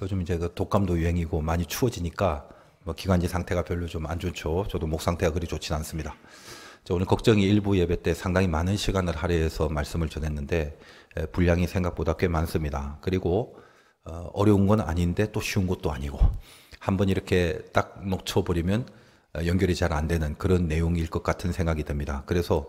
요즘 이제 그 독감도 유행이고 많이 추워지니까 뭐 기관지 상태가 별로 좀 안 좋죠. 저도 목 상태가 그리 좋진 않습니다. 오늘 걱정이 일부 예배 때 상당히 많은 시간을 할애해서 말씀을 전했는데 분량이 생각보다 꽤 많습니다. 그리고 어려운 건 아닌데 또 쉬운 것도 아니고 한번 이렇게 딱 놓쳐버리면 연결이 잘 안 되는 그런 내용일 것 같은 생각이 듭니다. 그래서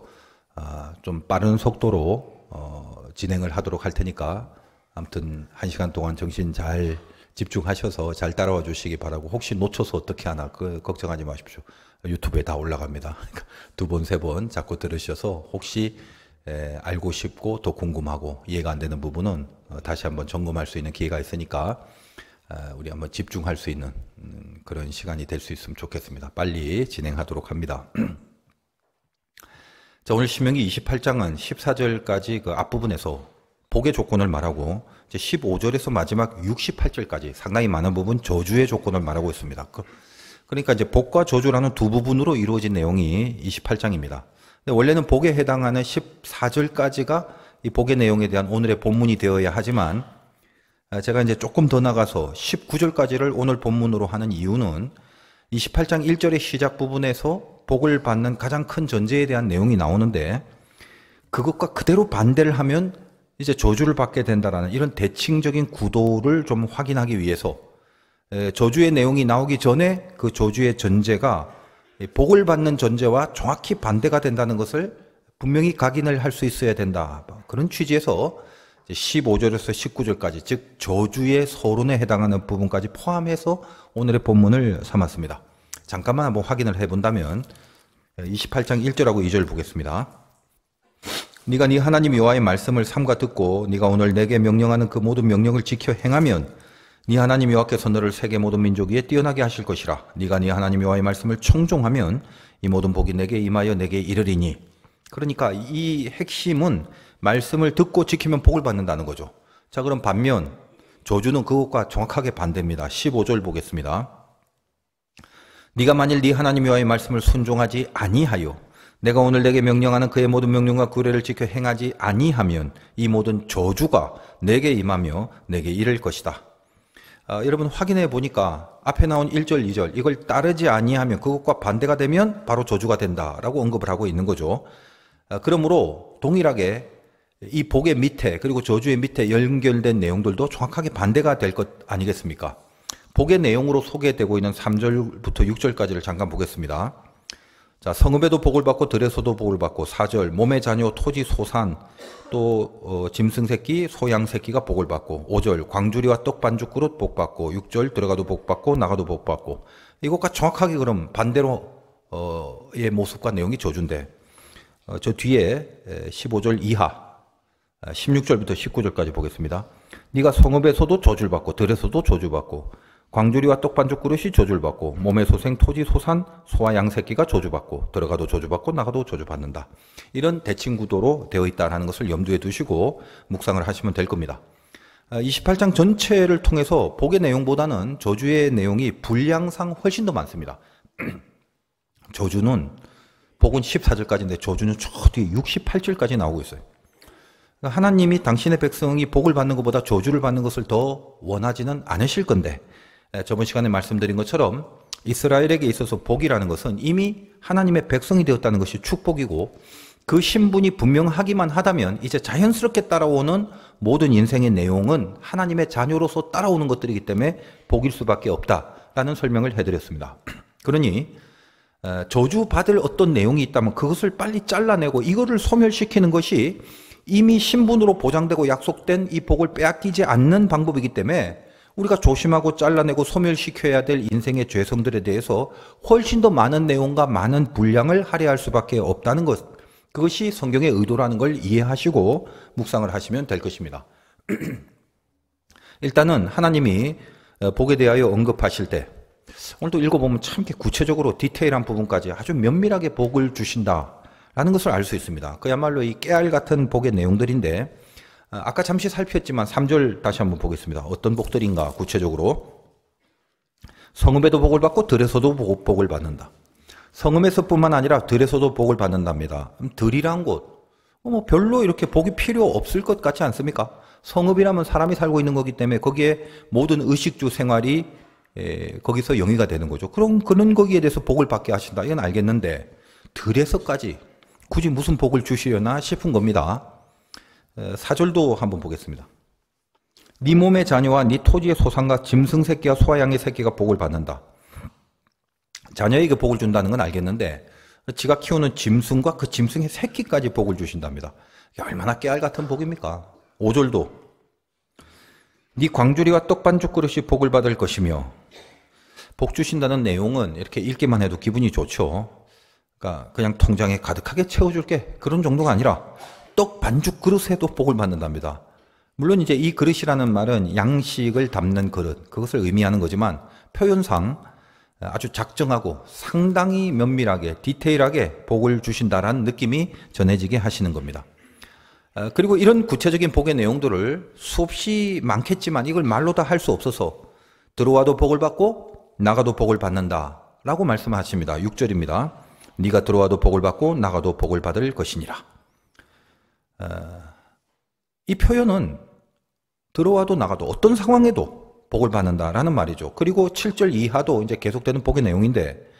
좀 빠른 속도로 진행을 하도록 할 테니까 아무튼 1시간 동안 정신 잘 집중하셔서 잘 따라와 주시기 바라고, 혹시 놓쳐서 어떻게 하나 걱정하지 마십시오. 유튜브에 다 올라갑니다. 두 번, 세 번 자꾸 들으셔서 혹시 알고 싶고 더 궁금하고 이해가 안 되는 부분은 다시 한번 점검할 수 있는 기회가 있으니까 우리 한번 집중할 수 있는 그런 시간이 될 수 있으면 좋겠습니다. 빨리 진행하도록 합니다. 자, 오늘 신명기 28장은 14절까지 그 앞부분에서 복의 조건을 말하고 이제 15절에서 마지막 68절까지 상당히 많은 부분 저주의 조건을 말하고 있습니다. 그러니까 이제 복과 저주라는 두 부분으로 이루어진 내용이 28장입니다. 근데 원래는 복에 해당하는 14절까지가 이 복의 내용에 대한 오늘의 본문이 되어야 하지만 제가 이제 조금 더 나가서 19절까지를 오늘 본문으로 하는 이유는 28장 1절의 시작 부분에서 복을 받는 가장 큰 전제에 대한 내용이 나오는데, 그것과 그대로 반대를 하면 이제 저주를 받게 된다라는 이런 대칭적인 구도를 좀 확인하기 위해서 저주의 내용이 나오기 전에 그 저주의 전제가 복을 받는 전제와 정확히 반대가 된다는 것을 분명히 각인을 할 수 있어야 된다. 그런 취지에서 15절에서 19절까지, 즉 저주의 서론에 해당하는 부분까지 포함해서 오늘의 본문을 삼았습니다. 잠깐만 한번 확인을 해본다면 28장 1절하고 2절 보겠습니다. 네가 네 하나님 여호와의 말씀을 삼가 듣고 네가 오늘 내게 명령하는 그 모든 명령을 지켜 행하면 네 하나님 여호와께서 너를 세계 모든 민족 위에 뛰어나게 하실 것이라. 네가 네 하나님 여호와의 말씀을 청종하면 이 모든 복이 내게 임하여 내게 이르리니. 그러니까 이 핵심은 말씀을 듣고 지키면 복을 받는다는 거죠. 자, 그럼 반면 저주는 그것과 정확하게 반대입니다. 15절 보겠습니다. 네가 만일 네 하나님 여호와의 말씀을 순종하지 아니하여 내가 오늘 내게 명령하는 그의 모든 명령과 규례를 지켜 행하지 아니하면 이 모든 저주가 내게 임하며 내게 이를 것이다. 여러분 확인해 보니까 앞에 나온 1절, 2절 이걸 따르지 아니하면, 그것과 반대가 되면 바로 저주가 된다라고 언급을 하고 있는 거죠. 그러므로 동일하게 이 복의 밑에 그리고 저주의 밑에 연결된 내용들도 정확하게 반대가 될 것 아니겠습니까? 복의 내용으로 소개되고 있는 3절부터 6절까지를 잠깐 보겠습니다. 자, 성읍에도 복을 받고 들에서도 복을 받고, 4절 몸의 자녀, 토지, 소산, 또 짐승 새끼, 소양 새끼가 복을 받고, 5절 광주리와 떡 반죽 그릇 복 받고, 6절 들어가도 복 받고 나가도 복 받고. 이것과 정확하게 그럼 반대로의 모습과 내용이 저주인데, 저 뒤에 15절 이하 16절부터 19절까지 보겠습니다. 네가 성읍에서도 저주를 받고 들에서도 저주 받고, 광주리와 떡반죽 그릇이 저주를 받고, 몸의 소생, 토지, 소산, 소와 양 새끼가 저주받고, 들어가도 저주받고 나가도 저주받는다. 이런 대칭 구도로 되어 있다는 것을 염두에 두시고 묵상을 하시면 될 겁니다. 28장 전체를 통해서 복의 내용보다는 저주의 내용이 분량상 훨씬 더 많습니다. 저주는, 복은 14절까지인데 저주는 저 뒤에 68절까지 나오고 있어요. 하나님이 당신의 백성이 복을 받는 것보다 저주를 받는 것을 더 원하지는 않으실 건데, 저번 시간에 말씀드린 것처럼 이스라엘에게 있어서 복이라는 것은 이미 하나님의 백성이 되었다는 것이 축복이고, 그 신분이 분명하기만 하다면 이제 자연스럽게 따라오는 모든 인생의 내용은 하나님의 자녀로서 따라오는 것들이기 때문에 복일 수밖에 없다라는 설명을 해드렸습니다. 그러니 저주받을 어떤 내용이 있다면 그것을 빨리 잘라내고 이거를 소멸시키는 것이 이미 신분으로 보장되고 약속된 이 복을 빼앗기지 않는 방법이기 때문에 우리가 조심하고 잘라내고 소멸시켜야 될 인생의 죄성들에 대해서 훨씬 더 많은 내용과 많은 분량을 할애할 수밖에 없다는 것, 그것이 성경의 의도라는 걸 이해하시고 묵상을 하시면 될 것입니다. 일단은 하나님이 복에 대하여 언급하실 때 오늘도 읽어보면 참 이렇게 구체적으로 디테일한 부분까지 아주 면밀하게 복을 주신다라는 것을 알 수 있습니다. 그야말로 이 깨알 같은 복의 내용들인데, 아까 잠시 살폈지만 3절 다시 한번 보겠습니다. 어떤 복들인가 구체적으로. 성읍에도 복을 받고 들에서도 복을 받는다. 성읍에서뿐만 아니라 들에서도 복을 받는답니다. 들이란 곳, 뭐 별로 이렇게 복이 필요 없을 것 같지 않습니까? 성읍이라면 사람이 살고 있는 거기 때문에 거기에 모든 의식주 생활이 거기서 영위가 되는 거죠. 그럼 그런 거기에 대해서 복을 받게 하신다. 이건 알겠는데 들에서까지 굳이 무슨 복을 주시려나 싶은 겁니다. 4절도 한번 보겠습니다. 네 몸의 자녀와 네 토지의 소산과 짐승 새끼와 소아양의 새끼가 복을 받는다. 자녀에게 복을 준다는 건 알겠는데 지가 키우는 짐승과 그 짐승의 새끼까지 복을 주신답니다. 얼마나 깨알 같은 복입니까? 5절도 네 광주리와 떡반죽 그릇이 복을 받을 것이며, 복 주신다는 내용은 이렇게 읽기만 해도 기분이 좋죠. 그러니까 그냥 통장에 가득하게 채워줄게 그런 정도가 아니라 떡 반죽 그릇에도 복을 받는답니다. 물론 이제 이 그릇이라는 말은 양식을 담는 그릇, 그것을 의미하는 거지만 표현상 아주 작정하고 상당히 면밀하게 디테일하게 복을 주신다라는 느낌이 전해지게 하시는 겁니다. 그리고 이런 구체적인 복의 내용들을 수없이 많겠지만 이걸 말로 다 할 수 없어서 들어와도 복을 받고 나가도 복을 받는다 라고 말씀하십니다. 6절입니다. 네가 들어와도 복을 받고 나가도 복을 받을 것이니라. 이 표현은 들어와도 나가도 어떤 상황에도 복을 받는다라는 말이죠. 그리고 7절 이하도 이제 계속되는 복의 내용인데,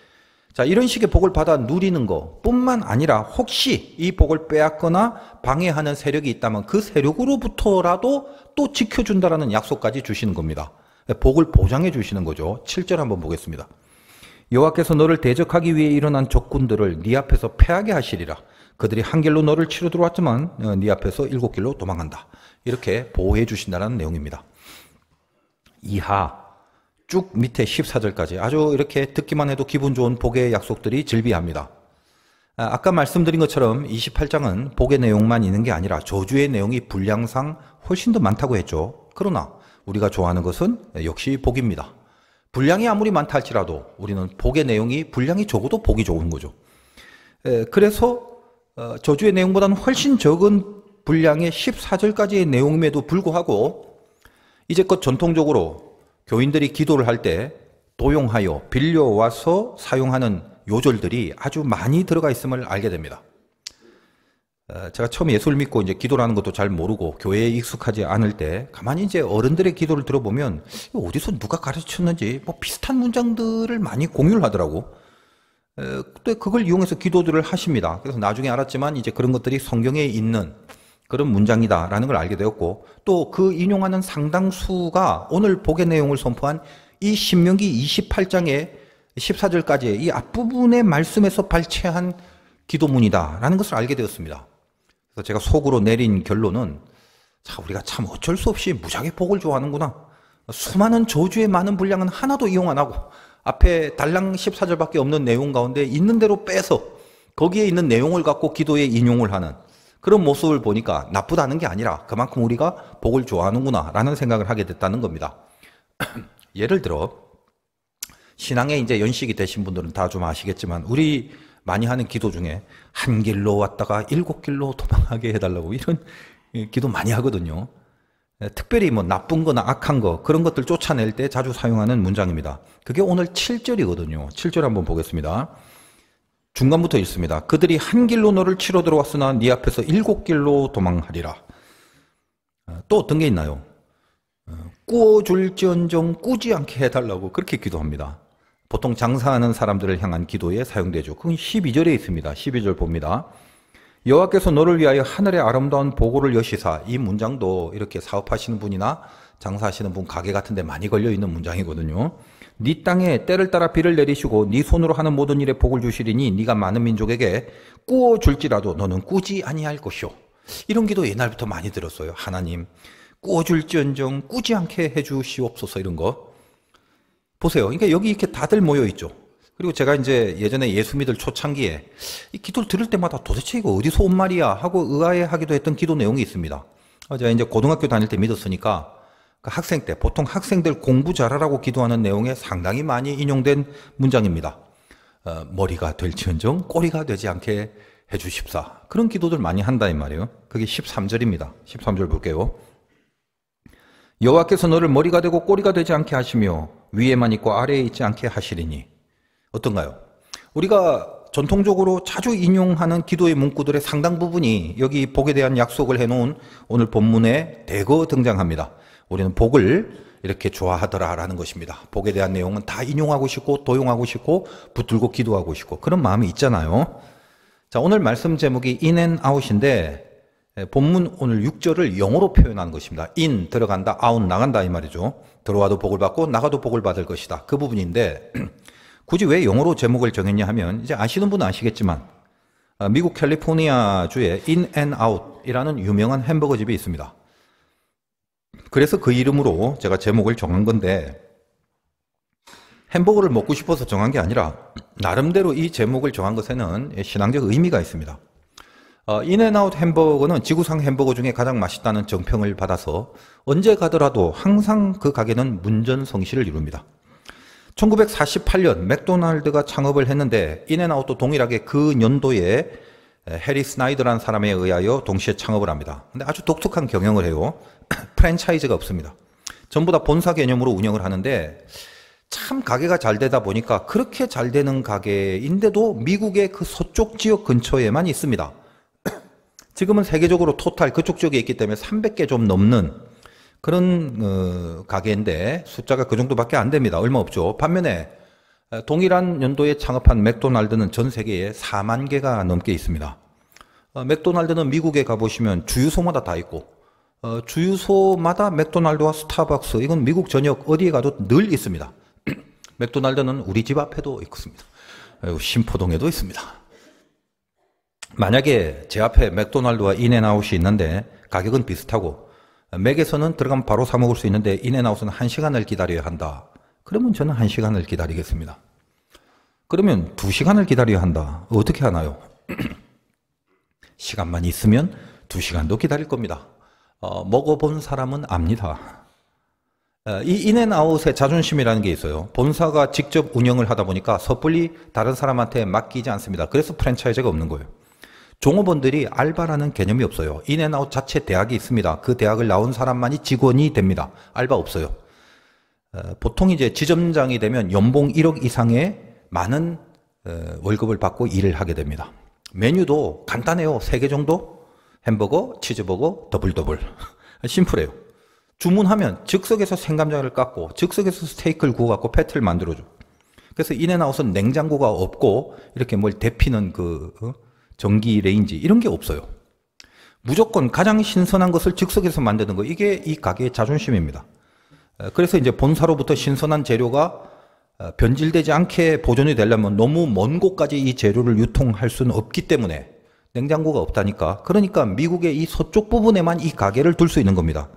자, 이런 식의 복을 받아 누리는 것 뿐만 아니라 혹시 이 복을 빼앗거나 방해하는 세력이 있다면 그 세력으로부터라도 또 지켜준다라는 약속까지 주시는 겁니다. 복을 보장해 주시는 거죠. 7절 한번 보겠습니다. 여호와께서 너를 대적하기 위해 일어난 적군들을 네 앞에서 패하게 하시리라. 그들이 한 길로 너를 치러 들어왔지만 네 앞에서 7길로 도망간다. 이렇게 보호해 주신다는 내용입니다. 이하 쭉 밑에 14절까지 아주 이렇게 듣기만 해도 기분 좋은 복의 약속들이 즐비합니다. 아까 말씀드린 것처럼 28장은 복의 내용만 있는 게 아니라 저주의 내용이 분량상 훨씬 더 많다고 했죠. 그러나 우리가 좋아하는 것은 역시 복입니다. 분량이 아무리 많다 할지라도 우리는 복의 내용이 분량이 적어도 복이 좋은 거죠. 그래서 저주의 내용보다는 훨씬 적은 분량의 14절까지의 내용임에도 불구하고 이제껏 전통적으로 교인들이 기도를 할 때 도용하여 빌려와서 사용하는 요절들이 아주 많이 들어가 있음을 알게 됩니다. 제가 처음 예수를 믿고 이제 기도라는 것도 잘 모르고 교회에 익숙하지 않을 때 가만히 이제 어른들의 기도를 들어보면 어디서 누가 가르쳤는지 뭐 비슷한 문장들을 많이 공유를 하더라고. 그때 그걸 이용해서 기도들을 하십니다. 그래서 나중에 알았지만 이제 그런 것들이 성경에 있는 그런 문장이다라는 걸 알게 되었고, 또 그 인용하는 상당수가 오늘 복의 내용을 선포한 이 신명기 28장의 14절까지의 이 앞부분의 말씀에서 발췌한 기도문이다라는 것을 알게 되었습니다. 그래서 제가 속으로 내린 결론은, 자, 우리가 참 어쩔 수 없이 무지하게 복을 좋아하는구나. 수많은 저주의 많은 분량은 하나도 이용 안 하고 앞에 달랑 14절밖에 없는 내용 가운데 있는 대로 빼서 거기에 있는 내용을 갖고 기도에 인용을 하는 그런 모습을 보니까 나쁘다는 게 아니라 그만큼 우리가 복을 좋아하는구나 라는 생각을 하게 됐다는 겁니다. 예를 들어 신앙에 이제 연식이 되신 분들은 다 좀 아시겠지만 우리 많이 하는 기도 중에 한 길로 왔다가 7길로 도망가게 해달라고 이런 기도 많이 하거든요. 특별히 뭐 나쁜 거나 악한 거 그런 것들 쫓아낼 때 자주 사용하는 문장입니다. 그게 오늘 7절이거든요. 7절 한번 보겠습니다. 중간부터 읽습니다. 그들이 한 길로 너를 치러 들어왔으나 네 앞에서 7길로 도망하리라. 또 어떤 게 있나요? 꾸어줄지언정 꾸지 않게 해달라고 그렇게 기도합니다. 보통 장사하는 사람들을 향한 기도에 사용되죠. 그건 12절에 있습니다. 12절 봅니다. 여호와께서 너를 위하여 하늘의 아름다운 보고를 여시사. 이 문장도 이렇게 사업하시는 분이나 장사하시는 분 가게 같은 데 많이 걸려있는 문장이거든요. 네 땅에 때를 따라 비를 내리시고 네 손으로 하는 모든 일에 복을 주시리니 네가 많은 민족에게 꾸어줄지라도 너는 꾸지 아니할 것이오. 이런 기도 옛날부터 많이 들었어요. 하나님 꾸어줄지언정 꾸지 않게 해주시옵소서. 이런 거 보세요. 그러니까 여기 이렇게 다들 모여있죠. 그리고 제가 이제 예전에 예수 믿을 초창기에 이 기도를 들을 때마다 도대체 이거 어디서 온 말이야 하고 의아해하기도 했던 기도 내용이 있습니다. 제가 이제 고등학교 다닐 때 믿었으니까 그 학생 때 보통 학생들 공부 잘하라고 기도하는 내용에 상당히 많이 인용된 문장입니다. 머리가 될지언정 꼬리가 되지 않게 해주십사. 그런 기도들 많이 한다 이 말이에요. 그게 13절입니다. 13절 볼게요. 여호와께서 너를 머리가 되고 꼬리가 되지 않게 하시며 위에만 있고 아래에 있지 않게 하시리니. 어떤가요? 우리가 전통적으로 자주 인용하는 기도의 문구들의 상당 부분이 여기 복에 대한 약속을 해놓은 오늘 본문에 대거 등장합니다. 우리는 복을 이렇게 좋아하더라라는 것입니다. 복에 대한 내용은 다 인용하고 싶고 도용하고 싶고 붙들고 기도하고 싶고 그런 마음이 있잖아요. 자, 오늘 말씀 제목이 in and out인데 본문 오늘 6절을 영어로 표현한 것입니다. in 들어간다, out 나간다 이 말이죠. 들어와도 복을 받고 나가도 복을 받을 것이다. 그 부분인데 굳이 왜 영어로 제목을 정했냐 하면 이제 아시는 분은 아시겠지만 미국 캘리포니아 주에 in and out이라는 유명한 햄버거 집이 있습니다. 그래서 그 이름으로 제가 제목을 정한 건데 햄버거를 먹고 싶어서 정한 게 아니라 나름대로 이 제목을 정한 것에는 신앙적 의미가 있습니다. 인앤아웃 햄버거는 지구상 햄버거 중에 가장 맛있다는 정평을 받아서 언제 가더라도 항상 그 가게는 문전성시를 이룹니다. 1948년 맥도날드가 창업을 했는데 인앤아웃도 동일하게 그 연도에 해리 스나이더라는 사람에 의하여 동시에 창업을 합니다. 근데 아주 독특한 경영을 해요. 프랜차이즈가 없습니다. 전부 다 본사 개념으로 운영을 하는데 참 가게가 잘 되다 보니까 그렇게 잘 되는 가게인데도 미국의 그 서쪽 지역 근처에만 있습니다. 지금은 세계적으로 토탈 그쪽 지역에 있기 때문에 300개 좀 넘는 그런 가게인데 숫자가 그 정도밖에 안 됩니다. 얼마 없죠. 반면에 동일한 연도에 창업한 맥도날드는 전 세계에 4만 개가 넘게 있습니다. 맥도날드는 미국에 가보시면 주유소마다 다 있고 주유소마다 맥도날드와 스타벅스 이건 미국 전역 어디에 가도 늘 있습니다. 맥도날드는 우리 집 앞에도 있습니다. 신포동에도 있습니다. 만약에 제 앞에 맥도날드와 인앤아웃이 있는데 가격은 비슷하고 맥에서는 들어가면 바로 사 먹을 수 있는데 인앤아웃은 1시간을 기다려야 한다. 그러면 저는 1시간을 기다리겠습니다. 그러면 2시간을 기다려야 한다. 어떻게 하나요? 시간만 있으면 2시간도 기다릴 겁니다. 먹어본 사람은 압니다. 이 인앤아웃의 자존심이라는 게 있어요. 본사가 직접 운영을 하다 보니까 섣불리 다른 사람한테 맡기지 않습니다. 그래서 프랜차이즈가 없는 거예요. 종업원들이 알바라는 개념이 없어요. 인앤아웃 자체 대학이 있습니다. 그 대학을 나온 사람만이 직원이 됩니다. 알바 없어요. 보통 이제 지점장이 되면 연봉 1억 이상의 많은 월급을 받고 일을 하게 됩니다. 메뉴도 간단해요. 3개 정도? 햄버거, 치즈버거, 더블. 심플해요. 주문하면 즉석에서 생감자를 깎고 즉석에서 스테이크를 구워갖고 패트를 만들어줘. 그래서 인앤아웃은 냉장고가 없고 이렇게 뭘 데피는 전기 레인지 이런 게 없어요. 무조건 가장 신선한 것을 즉석에서 만드는 거 이게 이 가게의 자존심입니다. 그래서 이제 본사로부터 신선한 재료가 변질되지 않게 보존이 되려면 너무 먼 곳까지 이 재료를 유통할 수는 없기 때문에 냉장고가 없다니까. 그러니까 미국의 이 서쪽 부분에만 이 가게를 둘 수 있는 겁니다.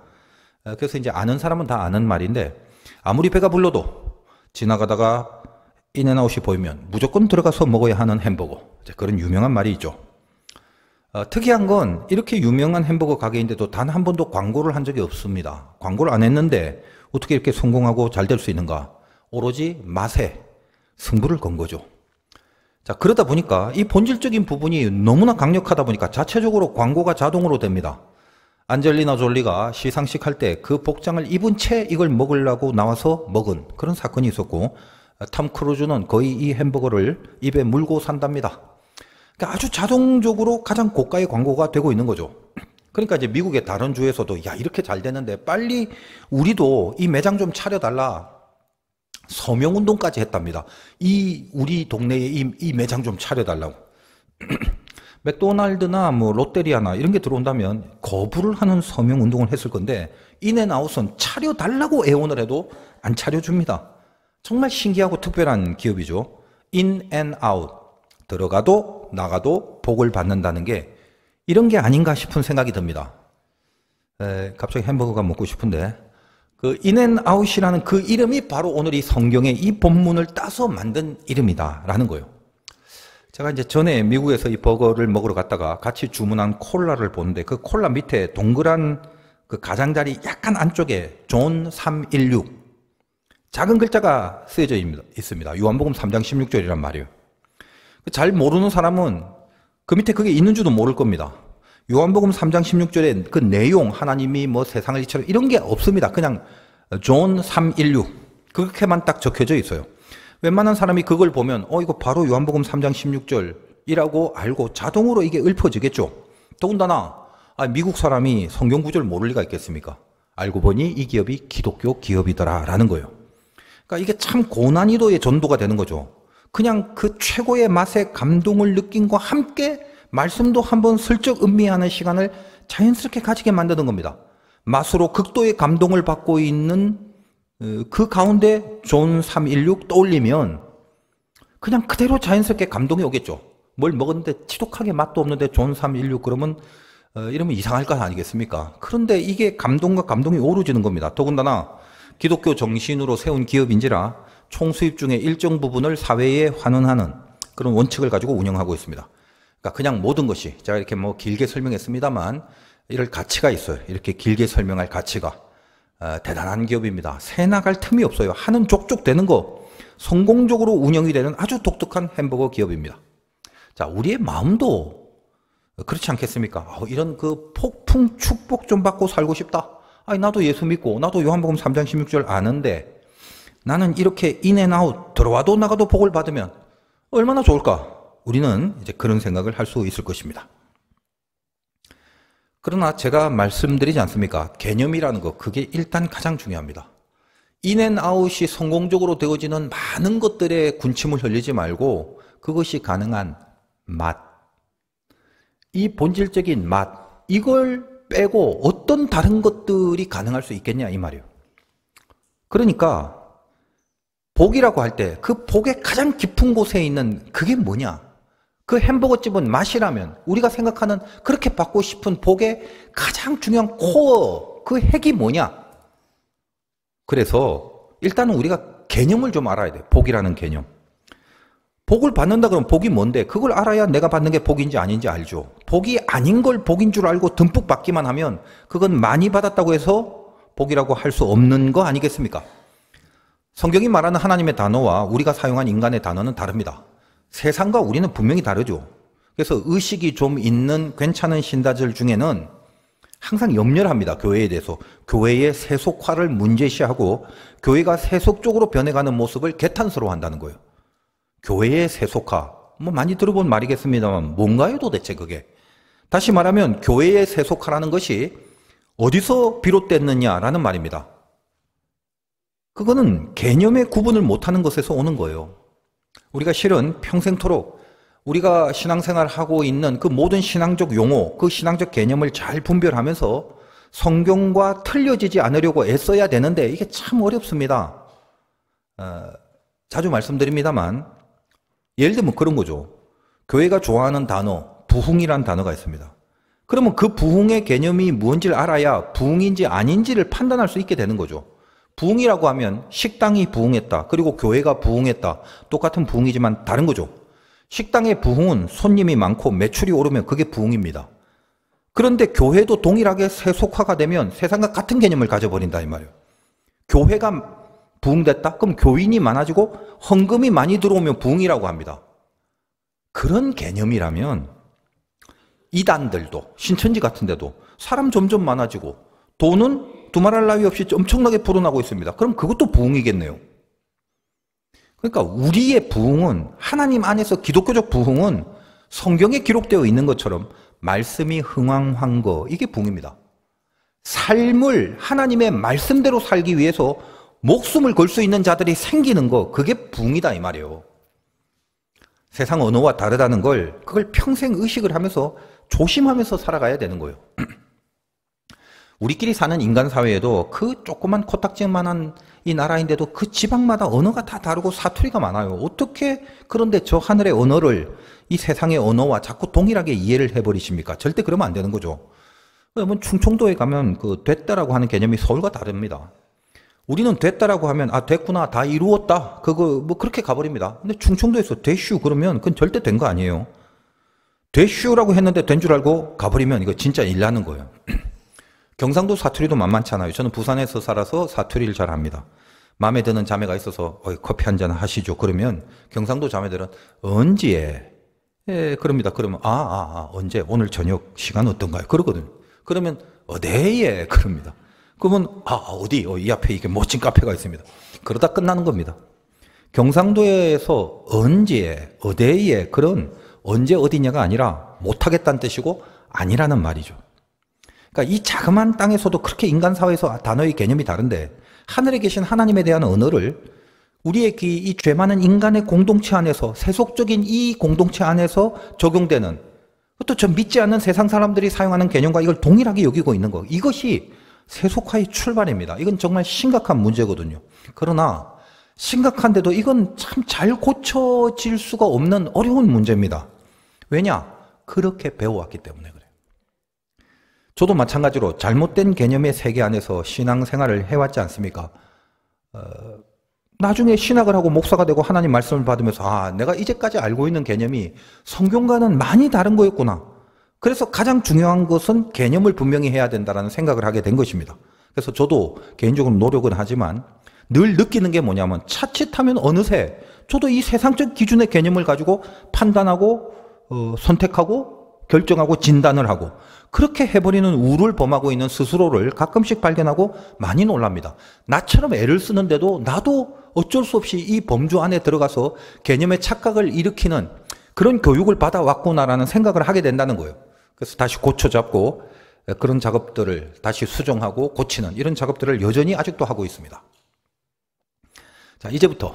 그래서 이제 아는 사람은 다 아는 말인데 아무리 배가 불러도 지나가다가 인앤아웃이 보이면 무조건 들어가서 먹어야 하는 햄버거. 그런 유명한 말이 있죠. 특이한 건 이렇게 유명한 햄버거 가게인데도 단 한 번도 광고를 한 적이 없습니다. 광고를 안 했는데 어떻게 이렇게 성공하고 잘 될 수 있는가? 오로지 맛에 승부를 건 거죠. 자, 그러다 보니까 이 본질적인 부분이 너무나 강력하다 보니까 자체적으로 광고가 자동으로 됩니다. 안젤리나 졸리가 시상식 할 때 그 복장을 입은 채 이걸 먹으려고 나와서 먹은 그런 사건이 있었고 톰 크루즈는 거의 이 햄버거를 입에 물고 산답니다. 그러니까 아주 자동적으로 가장 고가의 광고가 되고 있는 거죠. 그러니까 이제 미국의 다른 주에서도 야 이렇게 잘 되는데 빨리 우리도 이 매장 좀 차려달라. 서명운동까지 했답니다. 우리 동네에 이 매장 좀 차려달라고. 맥도날드나 뭐 롯데리아나 이런 게 들어온다면 거부를 하는 서명운동을 했을 건데 인앤아웃은 차려달라고 애원을 해도 안 차려줍니다. 정말 신기하고 특별한 기업이죠. 인앤아웃. 들어가도 나가도 복을 받는다는 게 이런 게 아닌가 싶은 생각이 듭니다. 갑자기 햄버거가 먹고 싶은데 그 인앤아웃이라는 그 이름이 바로 오늘 이 성경의 이 본문을 따서 만든 이름이다라는 거예요. 제가 이제 전에 미국에서 이 버거를 먹으러 갔다가 같이 주문한 콜라를 보는데 그 콜라 밑에 동그란 그 가장자리 약간 안쪽에 존 316 작은 글자가 쓰여져 있습니다. 요한복음 3장 16절이란 말이에요. 잘 모르는 사람은 그 밑에 그게 있는지도 모를 겁니다. 요한복음 3장 16절에 그 내용 하나님이 뭐 세상을 이처럼 이런 게 없습니다. 그냥 존 316 그렇게만 딱 적혀져 있어요. 웬만한 사람이 그걸 보면 이거 바로 요한복음 3장 16절이라고 알고 자동으로 이게 읊어지겠죠. 더군다나 미국 사람이 성경 구절을 모를 리가 있겠습니까? 알고 보니 이 기업이 기독교 기업이더라 라는 거예요. 그러니까 이게 참 고난이도의 전도가 되는 거죠. 그냥 그 최고의 맛의 감동을 느낀 것과 함께 말씀도 한번 슬쩍 음미하는 시간을 자연스럽게 가지게 만드는 겁니다. 맛으로 극도의 감동을 받고 있는 그 가운데 존 316 떠올리면 그냥 그대로 자연스럽게 감동이 오겠죠. 뭘 먹었는데 지독하게 맛도 없는데 존 316 그러면 이러면 이상할 것 아니겠습니까? 그런데 이게 감동과 감동이 오르지는 겁니다. 더군다나 기독교 정신으로 세운 기업인지라 총수입 중에 일정 부분을 사회에 환원하는 그런 원칙을 가지고 운영하고 있습니다. 그러니까 그냥 모든 것이 제가 이렇게 뭐 길게 설명했습니다만 이럴 가치가 있어요. 이렇게 길게 설명할 가치가 대단한 기업입니다. 새 나갈 틈이 없어요. 하는 족족 되는 거 성공적으로 운영이 되는 아주 독특한 햄버거 기업입니다. 자, 우리의 마음도 그렇지 않겠습니까? 이런 그 폭풍 축복 좀 받고 살고 싶다. 나도 예수 믿고 나도 요한복음 3장 16절 아는데 나는 이렇게 인앤아웃 들어와도 나가도 복을 받으면 얼마나 좋을까? 우리는 이제 그런 생각을 할 수 있을 것입니다. 그러나 제가 말씀드리지 않습니까? 개념이라는 거 그게 일단 가장 중요합니다. 인앤아웃이 성공적으로 되어지는 많은 것들에 군침을 흘리지 말고 그것이 가능한 맛, 이 본질적인 맛, 이걸 빼고 어떤 다른 것들이 가능할 수 있겠냐 이 말이에요. 그러니까 복이라고 할 때 그 복의 가장 깊은 곳에 있는 그게 뭐냐? 그 햄버거집은 맛이라면 우리가 생각하는 그렇게 받고 싶은 복의 가장 중요한 코어, 그 핵이 뭐냐? 그래서 일단은 우리가 개념을 좀 알아야 돼. 복이라는 개념. 복을 받는다 그러면 복이 뭔데? 그걸 알아야 내가 받는 게 복인지 아닌지 알죠. 복이 아닌 걸 복인 줄 알고 듬뿍 받기만 하면 그건 많이 받았다고 해서 복이라고 할 수 없는 거 아니겠습니까? 성경이 말하는 하나님의 단어와 우리가 사용한 인간의 단어는 다릅니다. 세상과 우리는 분명히 다르죠. 그래서 의식이 좀 있는 괜찮은 신자들 중에는 항상 염려를 합니다. 교회에 대해서. 교회의 세속화를 문제시하고 교회가 세속적으로 변해가는 모습을 개탄스러워한다는 거예요. 교회의 세속화, 뭐 많이 들어본 말이겠습니다만 뭔가요 도대체 그게? 다시 말하면 교회의 세속화라는 것이 어디서 비롯됐느냐라는 말입니다. 그거는 개념의 구분을 못하는 것에서 오는 거예요. 우리가 실은 평생토록 우리가 신앙생활을 하고 있는 그 모든 신앙적 용어, 그 신앙적 개념을 잘 분별하면서 성경과 틀려지지 않으려고 애써야 되는데 이게 참 어렵습니다. 자주 말씀드립니다만 예를 들면 그런 거죠. 교회가 좋아하는 단어, 부흥이라는 단어가 있습니다. 그러면 그 부흥의 개념이 뭔지를 알아야 부흥인지 아닌지를 판단할 수 있게 되는 거죠. 부흥이라고 하면 식당이 부흥했다. 그리고 교회가 부흥했다. 똑같은 부흥이지만 다른 거죠. 식당의 부흥은 손님이 많고 매출이 오르면 그게 부흥입니다. 그런데 교회도 동일하게 세속화가 되면 세상과 같은 개념을 가져버린다 이 말이에요. 교회가 부흥됐다? 그럼 교인이 많아지고 헌금이 많이 들어오면 부흥이라고 합니다. 그런 개념이라면 이단들도 신천지 같은 데도 사람 점점 많아지고 돈은 두말할 나위 없이 엄청나게 불어나고 있습니다. 그럼 그것도 부흥이겠네요. 그러니까 우리의 부흥은 하나님 안에서 기독교적 부흥은 성경에 기록되어 있는 것처럼 말씀이 흥왕한 거 이게 부흥입니다. 삶을 하나님의 말씀대로 살기 위해서 목숨을 걸 수 있는 자들이 생기는 거 그게 부흥이다 이 말이에요. 세상 언어와 다르다는 걸 그걸 평생 의식을 하면서 조심하면서 살아가야 되는 거예요. 우리끼리 사는 인간 사회에도 그 조그만 코딱지만한 이 나라인데도 그 지방마다 언어가 다 다르고 사투리가 많아요. 어떻게 그런데 저 하늘의 언어를 이 세상의 언어와 자꾸 동일하게 이해를 해버리십니까? 절대 그러면 안 되는 거죠. 그러면 충청도에 가면 그 됐다라고 하는 개념이 서울과 다릅니다. 우리는 됐다라고 하면 아 됐구나 다 이루었다 그거 뭐 그렇게 가버립니다. 근데 충청도에서 됐슈 그러면 그건 절대 된 거 아니에요. 됐슈라고 했는데 된 줄 알고 가버리면 이거 진짜 일 나는 거예요. 경상도 사투리도 만만치 않아요. 저는 부산에서 살아서 사투리를 잘 합니다. 마음에 드는 자매가 있어서 커피 한잔 하시죠. 그러면 경상도 자매들은 언제? 예, 그럽니다. 그러면 언제? 오늘 저녁 시간 어떤가요? 그러거든요. 그러면 어디에? 그럽니다. 그러면 어디? 이 앞에 이게 멋진 카페가 있습니다. 그러다 끝나는 겁니다. 경상도에서 언제, 어디에 그런 언제 어디냐가 아니라 못하겠다는 뜻이고 아니라는 말이죠. 그러니까 이 자그마한 땅에서도 그렇게 인간 사회에서 단어의 개념이 다른데 하늘에 계신 하나님에 대한 언어를 우리의 이 죄 많은 인간의 공동체 안에서 세속적인 이 공동체 안에서 적용되는 또 저 믿지 않는 세상 사람들이 사용하는 개념과 이걸 동일하게 여기고 있는 거. 이것이 세속화의 출발입니다. 이건 정말 심각한 문제거든요. 그러나 심각한데도 이건 참 잘 고쳐질 수가 없는 어려운 문제입니다. 왜냐? 그렇게 배워왔기 때문에 그래요. 저도 마찬가지로 잘못된 개념의 세계 안에서 신앙생활을 해왔지 않습니까? 나중에 신학을 하고 목사가 되고 하나님 말씀을 받으면서 내가 이제까지 알고 있는 개념이 성경과는 많이 다른 거였구나. 그래서 가장 중요한 것은 개념을 분명히 해야 된다는 생각을 하게 된 것입니다. 그래서 저도 개인적으로 노력은 하지만 늘 느끼는 게 뭐냐면 자칫하면 어느새 저도 이 세상적 기준의 개념을 가지고 판단하고 선택하고 결정하고 진단을 하고 그렇게 해버리는 우를 범하고 있는 스스로를 가끔씩 발견하고 많이 놀랍니다. 나처럼 애를 쓰는데도 나도 어쩔 수 없이 이 범주 안에 들어가서 개념의 착각을 일으키는 그런 교육을 받아왔구나라는 생각을 하게 된다는 거예요. 그래서 다시 고쳐잡고 그런 작업들을 다시 수정하고 고치는 이런 작업들을 여전히 아직도 하고 있습니다. 자, 이제부터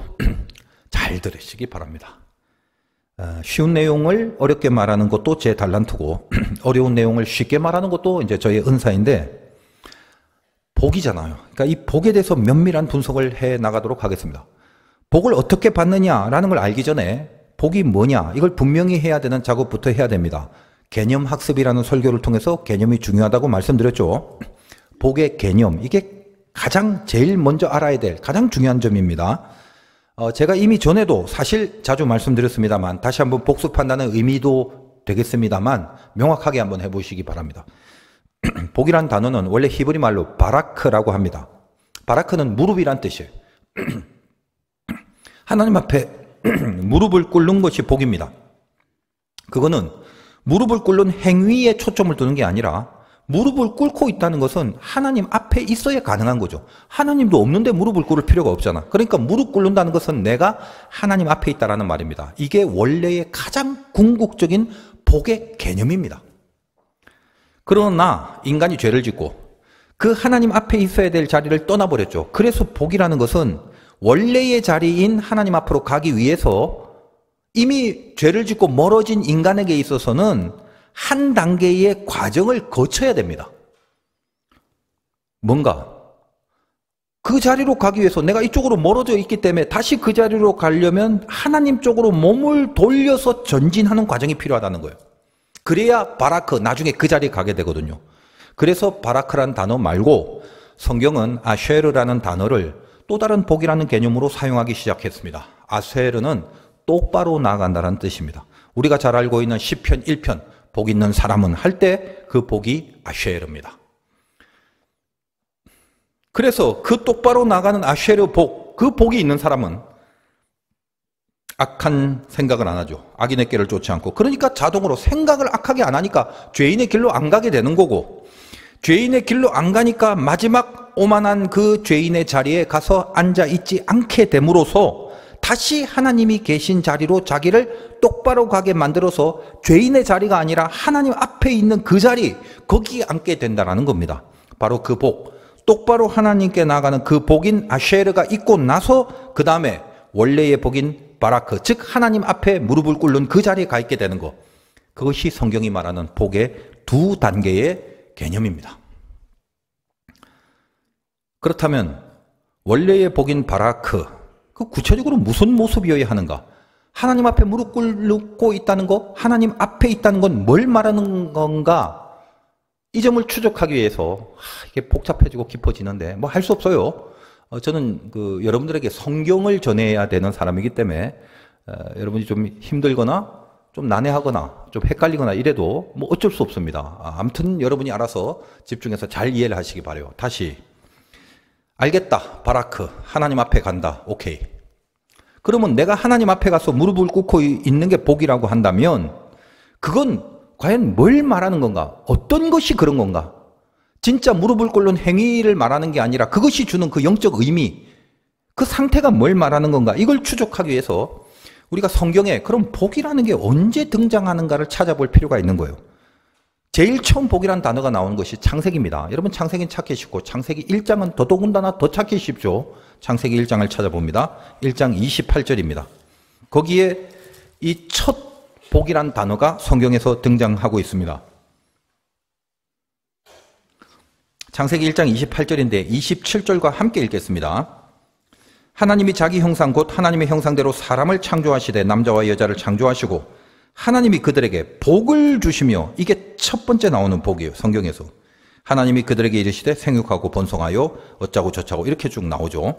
잘 들으시기 바랍니다. 쉬운 내용을 어렵게 말하는 것도 제 달란트고 어려운 내용을 쉽게 말하는 것도 이제 저의 은사인데 복이잖아요. 그러니까 이 복에 대해서 면밀한 분석을 해 나가도록 하겠습니다. 복을 어떻게 받느냐라는 걸 알기 전에 복이 뭐냐 이걸 분명히 해야 되는 작업부터 해야 됩니다. 개념 학습이라는 설교를 통해서 개념이 중요하다고 말씀드렸죠. 복의 개념 이게 가장 제일 먼저 알아야 될 가장 중요한 점입니다. 제가 이미 전에도 사실 자주 말씀드렸습니다만 다시 한번 복습한다는 의미도 되겠습니다만 명확하게 한번 해보시기 바랍니다. 복이란 단어는 원래 히브리 말로 바라크라고 합니다. 바라크는 무릎이란 뜻이에요. 하나님 앞에 무릎을 꿇는 것이 복입니다. 그거는 무릎을 꿇는 행위에 초점을 두는 게 아니라 무릎을 꿇고 있다는 것은 하나님 앞에 있어야 가능한 거죠. 하나님도 없는데 무릎을 꿇을 필요가 없잖아. 그러니까 무릎 꿇는다는 것은 내가 하나님 앞에 있다라는 말입니다. 이게 원래의 가장 궁극적인 복의 개념입니다. 그러나 인간이 죄를 짓고 그 하나님 앞에 있어야 될 자리를 떠나버렸죠. 그래서 복이라는 것은 원래의 자리인 하나님 앞으로 가기 위해서 이미 죄를 짓고 멀어진 인간에게 있어서는 한 단계의 과정을 거쳐야 됩니다. 뭔가 그 자리로 가기 위해서 내가 이쪽으로 멀어져 있기 때문에 다시 그 자리로 가려면 하나님 쪽으로 몸을 돌려서 전진하는 과정이 필요하다는 거예요. 그래야 바라크 나중에 그 자리에 가게 되거든요. 그래서 바라크라는 단어 말고 성경은 아쉐르라는 단어를 또 다른 복이라는 개념으로 사용하기 시작했습니다. 아쉐르는 똑바로 나아간다는 뜻입니다. 우리가 잘 알고 있는 시편 1편 복 있는 사람은 할 때 그 복이 아쉐르입니다. 그래서 그 똑바로 나가는 아쉐르 복, 그 복이 있는 사람은 악한 생각을 안 하죠. 악인의 길을 쫓지 않고. 그러니까 자동으로 생각을 악하게 안 하니까 죄인의 길로 안 가게 되는 거고, 죄인의 길로 안 가니까 마지막 오만한 그 죄인의 자리에 가서 앉아 있지 않게 됨으로써 다시 하나님이 계신 자리로 자기를 똑바로 가게 만들어서 죄인의 자리가 아니라 하나님 앞에 있는 그 자리, 거기에 앉게 된다는 겁니다. 바로 그 복, 똑바로 하나님께 나아가는 그 복인 아쉐르가 있고 나서 그 다음에 원래의 복인 바라크, 즉 하나님 앞에 무릎을 꿇는 그 자리에 가 있게 되는 것, 그것이 성경이 말하는 복의 두 단계의 개념입니다. 그렇다면 원래의 복인 바라크, 그 구체적으로 무슨 모습이어야 하는가? 하나님 앞에 무릎 꿇고 있다는 거, 하나님 앞에 있다는 건 뭘 말하는 건가? 이 점을 추적하기 위해서 이게 복잡해지고 깊어지는데 뭐 할 수 없어요. 저는 여러분들에게 성경을 전해야 되는 사람이기 때문에 여러분이 좀 힘들거나 좀 난해하거나 좀 헷갈리거나 이래도 뭐 어쩔 수 없습니다. 아무튼 여러분이 알아서 집중해서 잘 이해를 하시기 바라요. 다시 알겠다. 바라크 하나님 앞에 간다. 오케이. 그러면 내가 하나님 앞에 가서 무릎을 꿇고 있는 게 복이라고 한다면 그건 과연 뭘 말하는 건가? 어떤 것이 그런 건가? 진짜 무릎을 꿇는 행위를 말하는 게 아니라 그것이 주는 그 영적 의미, 그 상태가 뭘 말하는 건가? 이걸 추적하기 위해서 우리가 성경에 그럼 복이라는 게 언제 등장하는가를 찾아볼 필요가 있는 거예요. 제일 처음 복이라는 단어가 나오는 것이 창세기입니다. 여러분 창세기는 찾기 쉽고 창세기 1장은 더더군다나 더 찾기 쉽죠. 창세기 1장을 찾아봅니다. 1장 28절입니다. 거기에 이 첫 복이라는 단어가 성경에서 등장하고 있습니다. 창세기 1장 28절인데 27절과 함께 읽겠습니다. 하나님이 자기 형상 곧 하나님의 형상대로 사람을 창조하시되 남자와 여자를 창조하시고 하나님이 그들에게 복을 주시며, 이게 첫 번째 나오는 복이에요. 성경에서. 하나님이 그들에게 이르시되 생육하고 번성하여 어짜고 저짜고 이렇게 쭉 나오죠.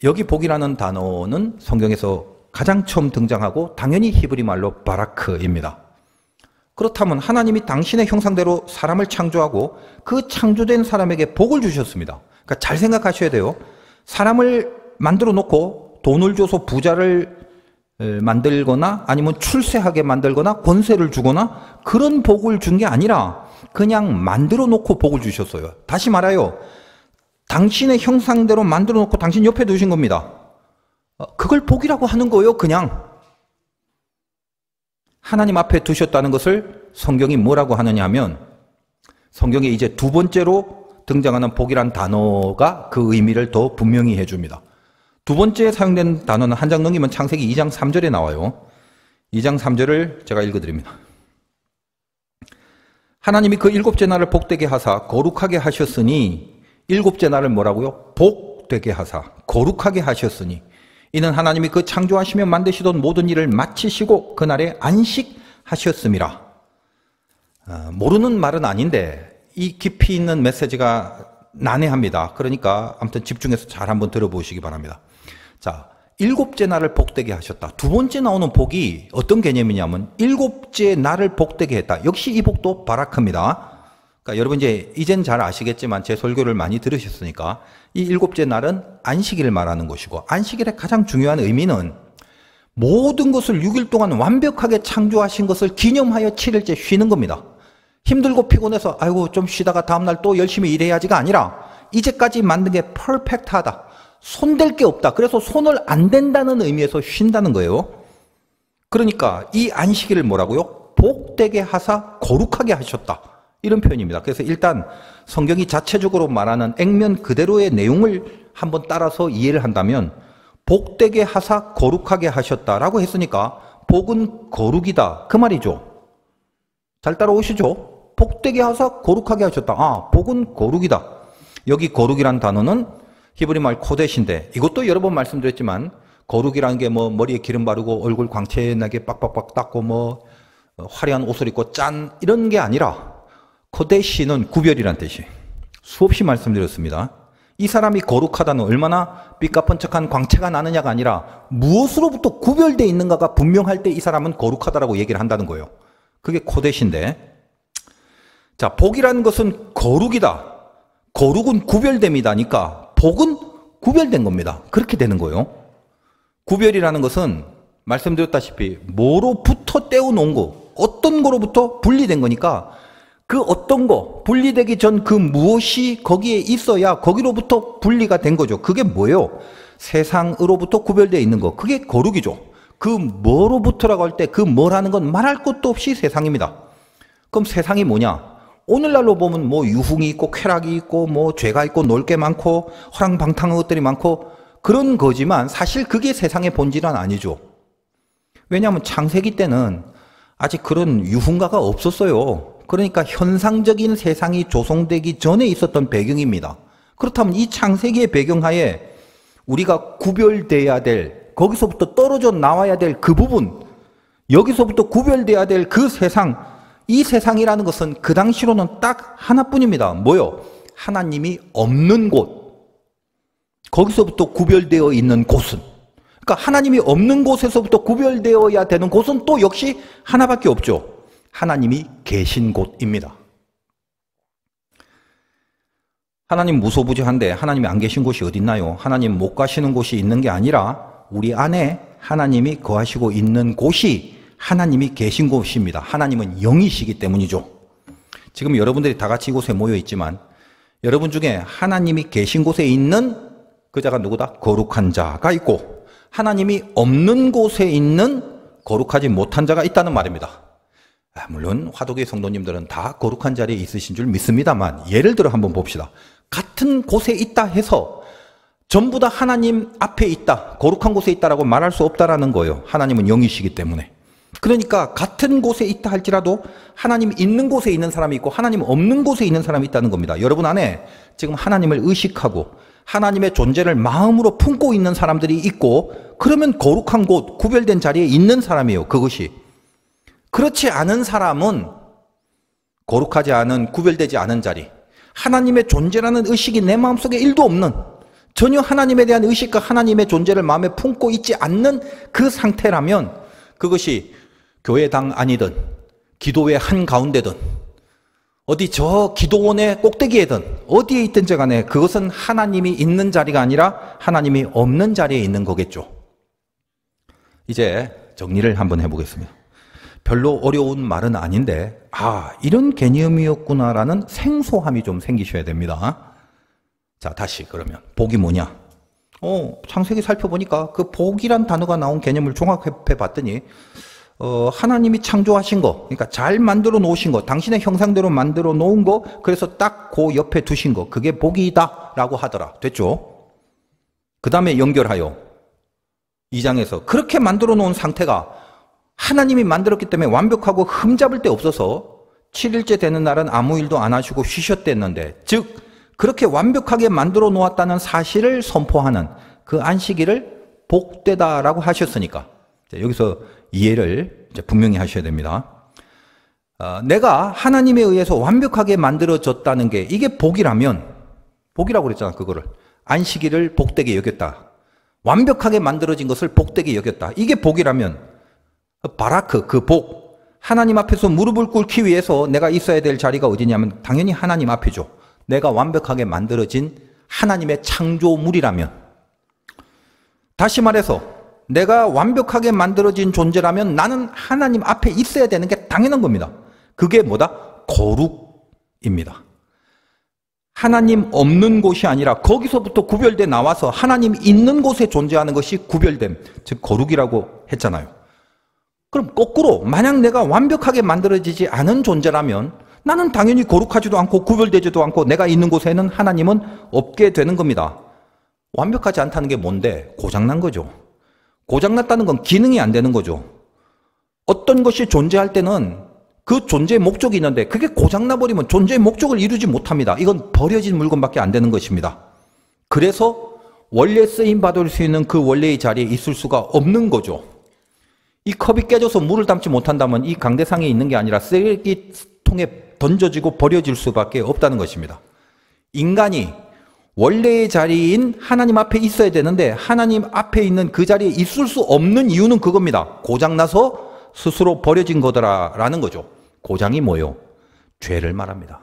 여기 복이라는 단어는 성경에서 가장 처음 등장하고 당연히 히브리 말로 바라크입니다. 그렇다면 하나님이 당신의 형상대로 사람을 창조하고 그 창조된 사람에게 복을 주셨습니다. 그러니까 잘 생각하셔야 돼요. 사람을 만들어 놓고 돈을 줘서 부자를 만들거나 아니면 출세하게 만들거나 권세를 주거나 그런 복을 준 게 아니라 그냥 만들어 놓고 복을 주셨어요. 다시 말하여 당신의 형상대로 만들어 놓고 당신 옆에 두신 겁니다. 그걸 복이라고 하는 거예요. 그냥 하나님 앞에 두셨다는 것을 성경이 뭐라고 하느냐 하면, 성경에 이제 두 번째로 등장하는 복이란 단어가 그 의미를 더 분명히 해줍니다. 두 번째 사용된 단어는 한 장 넘기면 창세기 2장 3절에 나와요. 2장 3절을 제가 읽어드립니다. 하나님이 그 일곱째 날을 복되게 하사 거룩하게 하셨으니, 일곱째 날을 뭐라고요? 복되게 하사 거룩하게 하셨으니, 이는 하나님이 그 창조하시며 만드시던 모든 일을 마치시고 그날에 안식하셨음이라. 모르는 말은 아닌데 이 깊이 있는 메시지가 난해합니다. 그러니까 아무튼 집중해서 잘 한번 들어보시기 바랍니다. 자, 일곱째 날을 복되게 하셨다. 두 번째 나오는 복이 어떤 개념이냐면 일곱째 날을 복되게 했다. 역시 이 복도 바라크입니다. 그러니까 여러분 이젠 잘 아시겠지만 제 설교를 많이 들으셨으니까 이 일곱째 날은 안식일을 말하는 것이고, 안식일의 가장 중요한 의미는 모든 것을 6일 동안 완벽하게 창조하신 것을 기념하여 7일째 쉬는 겁니다. 힘들고 피곤해서 아이고 좀 쉬다가 다음날 또 열심히 일해야지가 아니라 이제까지 만든 게 퍼펙트하다. 손댈 게 없다. 그래서 손을 안 댄다는 의미에서 쉰다는 거예요. 그러니까 이 안식일을 뭐라고요? 복되게 하사 거룩하게 하셨다. 이런 표현입니다. 그래서 일단 성경이 자체적으로 말하는 액면 그대로의 내용을 한번 따라서 이해를 한다면 복되게 하사 거룩하게 하셨다라고 했으니까 복은 거룩이다. 그 말이죠. 잘 따라오시죠? 복되게 하사 거룩하게 하셨다. 아, 복은 거룩이다. 여기 거룩이란 단어는 히브리 말 코데시인데, 이것도 여러 번 말씀드렸지만 거룩이라는 게 뭐 머리에 기름 바르고 얼굴 광채나게 빡빡빡 닦고 뭐 화려한 옷을 입고 짠 이런 게 아니라, 코데시는 구별이란 뜻이. 수없이 말씀드렸습니다. 이 사람이 거룩하다는 얼마나 삐까뻔쩍한 광채가 나느냐가 아니라 무엇으로부터 구별되어 있는가가 분명할 때 이 사람은 거룩하다라고 얘기를 한다는 거예요. 그게 코데시인데, 자, 복이라는 것은 거룩이다. 거룩은 구별됨이다니까 복은 구별된 겁니다. 그렇게 되는 거예요. 구별이라는 것은 말씀드렸다시피 뭐로부터 떼어놓은 거, 어떤 거로부터 분리된 거니까 그 어떤 거, 분리되기 전 그 무엇이 거기에 있어야 거기로부터 분리가 된 거죠. 그게 뭐예요? 세상으로부터 구별되어 있는 거. 그게 거룩이죠. 그 뭐로부터라고 할 때 그 뭐라는 건 말할 것도 없이 세상입니다. 그럼 세상이 뭐냐? 오늘날로 보면 뭐 유흥이 있고 쾌락이 있고 뭐 죄가 있고 놀 게 많고 허랑방탕한 것들이 많고 그런 거지만 사실 그게 세상의 본질은 아니죠. 왜냐하면 창세기 때는 아직 그런 유흥가가 없었어요. 그러니까 현상적인 세상이 조성되기 전에 있었던 배경입니다. 그렇다면 이 창세기의 배경하에 우리가 구별돼야 될, 거기서부터 떨어져 나와야 될 그 부분, 여기서부터 구별돼야 될 그 세상, 이 세상이라는 것은 그 당시로는 딱 하나뿐입니다. 뭐요? 하나님이 없는 곳. 거기서부터 구별되어 있는 곳은, 그러니까 하나님이 없는 곳에서부터 구별되어야 되는 곳은 또 역시 하나밖에 없죠. 하나님이 계신 곳입니다. 하나님 무소부지한데 하나님이 안 계신 곳이 어디 있나요? 하나님 못 가시는 곳이 있는 게 아니라 우리 안에 하나님이 거하시고 있는 곳이 하나님이 계신 곳입니다. 하나님은 영이시기 때문이죠. 지금 여러분들이 다 같이 이곳에 모여 있지만 여러분 중에 하나님이 계신 곳에 있는 그 자가 누구다? 거룩한 자가 있고 하나님이 없는 곳에 있는 거룩하지 못한 자가 있다는 말입니다. 물론 화도계 성도님들은 다 거룩한 자리에 있으신 줄 믿습니다만 예를 들어 한번 봅시다. 같은 곳에 있다 해서 전부 다 하나님 앞에 있다, 거룩한 곳에 있다라고 말할 수 없다라는 거예요. 하나님은 영이시기 때문에. 그러니까 같은 곳에 있다 할지라도 하나님이 있는 곳에 있는 사람이 있고 하나님 없는 곳에 있는 사람이 있다는 겁니다. 여러분 안에 지금 하나님을 의식하고 하나님의 존재를 마음으로 품고 있는 사람들이 있고 그러면 거룩한 곳, 구별된 자리에 있는 사람이에요. 그것이. 그렇지 않은 사람은 거룩하지 않은, 구별되지 않은 자리, 하나님의 존재라는 의식이 내 마음속에 1도 없는, 전혀 하나님에 대한 의식과 하나님의 존재를 마음에 품고 있지 않는 그 상태라면 그것이 교회당 아니든 기도회 한가운데든 어디 저 기도원의 꼭대기에든 어디에 있든지 간에 그것은 하나님이 있는 자리가 아니라 하나님이 없는 자리에 있는 거겠죠. 이제 정리를 한번 해보겠습니다. 별로 어려운 말은 아닌데 이런 개념이었구나라는 생소함이 좀 생기셔야 됩니다. 자, 다시 그러면 복이 뭐냐? 창세기 살펴보니까 그 복이란 단어가 나온 개념을 종합해 봤더니 하나님이 창조하신 거, 그러니까 잘 만들어 놓으신 거, 당신의 형상대로 만들어 놓은 거, 그래서 딱 그 옆에 두신 거, 그게 복이다라고 하더라. 됐죠? 그 다음에 연결하여 2장에서 그렇게 만들어 놓은 상태가 하나님이 만들었기 때문에 완벽하고 흠잡을 데 없어서 7일째 되는 날은 아무 일도 안 하시고 쉬셨댔는데, 즉 그렇게 완벽하게 만들어 놓았다는 사실을 선포하는 그 안식일을 복되다라고 하셨으니까 여기서 이해를 이제 분명히 하셔야 됩니다. 내가 하나님에 의해서 완벽하게 만들어졌다는 게 이게 복이라면, 복이라고 그랬잖아. 그거를 안식일을 복되게 여겼다, 완벽하게 만들어진 것을 복되게 여겼다, 이게 복이라면 바라크, 그 복, 하나님 앞에서 무릎을 꿇기 위해서 내가 있어야 될 자리가 어디냐면 당연히 하나님 앞이죠. 내가 완벽하게 만들어진 하나님의 창조물이라면, 다시 말해서 내가 완벽하게 만들어진 존재라면 나는 하나님 앞에 있어야 되는 게 당연한 겁니다. 그게 뭐다? 거룩입니다. 하나님 없는 곳이 아니라 거기서부터 구별돼 나와서 하나님 있는 곳에 존재하는 것이 구별됨, 즉 거룩이라고 했잖아요. 그럼 거꾸로 만약 내가 완벽하게 만들어지지 않은 존재라면 나는 당연히 거룩하지도 않고 구별되지도 않고 내가 있는 곳에는 하나님은 없게 되는 겁니다. 완벽하지 않다는 게 뭔데? 고장난 거죠. 고장났다는 건 기능이 안 되는 거죠. 어떤 것이 존재할 때는 그 존재의 목적이 있는데 그게 고장나버리면 존재의 목적을 이루지 못합니다. 이건 버려진 물건밖에 안 되는 것입니다. 그래서 원래 쓰임받을 수 있는 그 원래의 자리에 있을 수가 없는 거죠. 이 컵이 깨져서 물을 담지 못한다면 이 강대상에 있는 게 아니라 쓰레기통에 던져지고 버려질 수밖에 없다는 것입니다. 인간이 원래의 자리인 하나님 앞에 있어야 되는데 하나님 앞에 있는 그 자리에 있을 수 없는 이유는 그겁니다. 고장나서 스스로 버려진 거더라라는 거죠. 고장이 뭐요? 죄를 말합니다.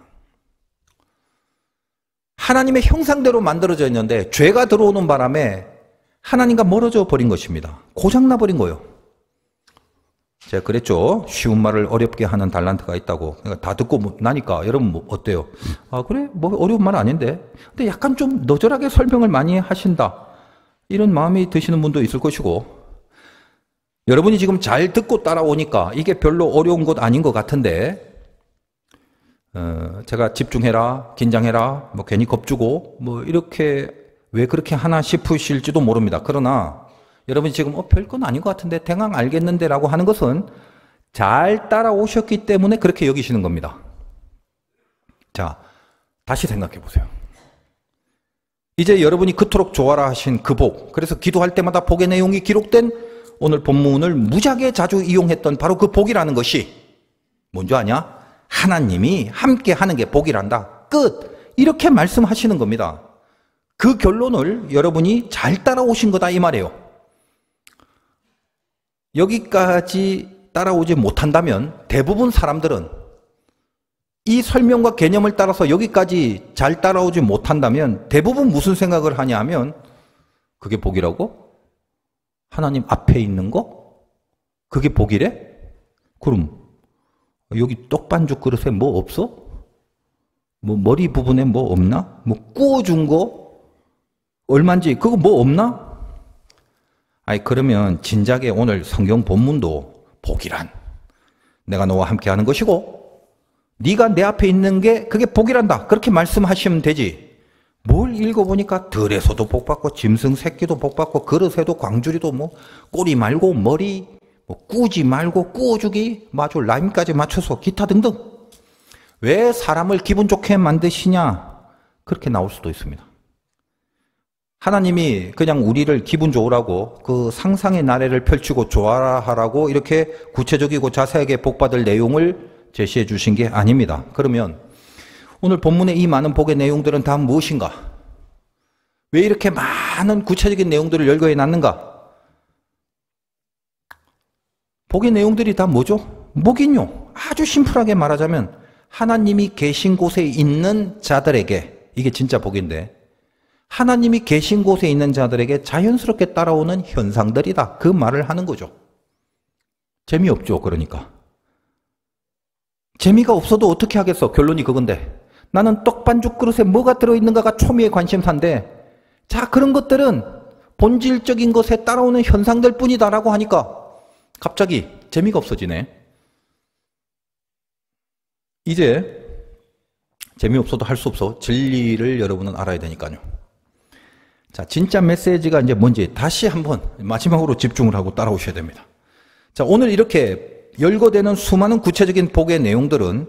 하나님의 형상대로 만들어져 있는데 죄가 들어오는 바람에 하나님과 멀어져 버린 것입니다. 고장나 버린 거예요. 제가 그랬죠. 쉬운 말을 어렵게 하는 달란트가 있다고. 그러니까 다 듣고 나니까 여러분 뭐 어때요? 그래? 뭐 어려운 말 아닌데. 근데 약간 좀 너절하게 설명을 많이 하신다, 이런 마음이 드시는 분도 있을 것이고, 여러분이 지금 잘 듣고 따라오니까 이게 별로 어려운 것 아닌 것 같은데, 제가 집중해라, 긴장해라, 뭐 괜히 겁주고 뭐 이렇게 왜 그렇게 하나 싶으실지도 모릅니다. 그러나 여러분이 지금 별건 아닌 것 같은데 대강 알겠는데 라고 하는 것은 잘 따라오셨기 때문에 그렇게 여기시는 겁니다. 자, 다시 생각해 보세요. 이제 여러분이 그토록 좋아라 하신 그 복, 그래서 기도할 때마다 복의 내용이 기록된 오늘 본문을 무지하게 자주 이용했던 바로 그 복이라는 것이 뭔지 아냐? 하나님이 함께 하는 게 복이란다. 끝! 이렇게 말씀하시는 겁니다. 그 결론을 여러분이 잘 따라오신 거다 이 말이에요. 여기까지 따라오지 못한다면 대부분 사람들은 이 설명과 개념을 따라서 여기까지 잘 따라오지 못한다면 대부분 무슨 생각을 하냐 하면 그게 복이라고? 하나님 앞에 있는 거? 그게 복이래? 그럼 여기 떡반죽 그릇에 뭐 없어? 뭐 머리 부분에 뭐 없나? 뭐 구워준 거 얼마인지 그거 뭐 없나? 아니 그러면 진작에 오늘 성경 본문도 복이란 내가 너와 함께하는 것이고 네가 내 앞에 있는 게 그게 복이란다 그렇게 말씀하시면 되지. 뭘 읽어보니까 들에서도 복받고 짐승 새끼도 복받고 그릇에도 광주리도 뭐 꼬리 말고 머리 뭐 꾸지 말고 꾸어주기 마주 라임까지 맞춰서 기타 등등. 왜 사람을 기분 좋게 만드시냐 그렇게 나올 수도 있습니다. 하나님이 그냥 우리를 기분 좋으라고 그 상상의 나래를 펼치고 좋아라 하라고 이렇게 구체적이고 자세하게 복받을 내용을 제시해 주신 게 아닙니다. 그러면 오늘 본문의 이 많은 복의 내용들은 다 무엇인가? 왜 이렇게 많은 구체적인 내용들을 열거해 놨는가? 복의 내용들이 다 뭐죠? 뭐긴요. 아주 심플하게 말하자면 하나님이 계신 곳에 있는 자들에게 이게 진짜 복인데 하나님이 계신 곳에 있는 자들에게 자연스럽게 따라오는 현상들이다. 그 말을 하는 거죠. 재미없죠. 그러니까. 재미가 없어도 어떻게 하겠어? 결론이 그건데. 나는 떡반죽 그릇에 뭐가 들어있는가가 초미의 관심사인데 자 그런 것들은 본질적인 것에 따라오는 현상들 뿐이다라고 하니까 갑자기 재미가 없어지네. 이제 재미없어도 할 수 없어. 진리를 여러분은 알아야 되니까요. 자, 진짜 메시지가 이제 뭔지 다시 한번 마지막으로 집중을 하고 따라오셔야 됩니다. 자, 오늘 이렇게 열거되는 수많은 구체적인 복의 내용들은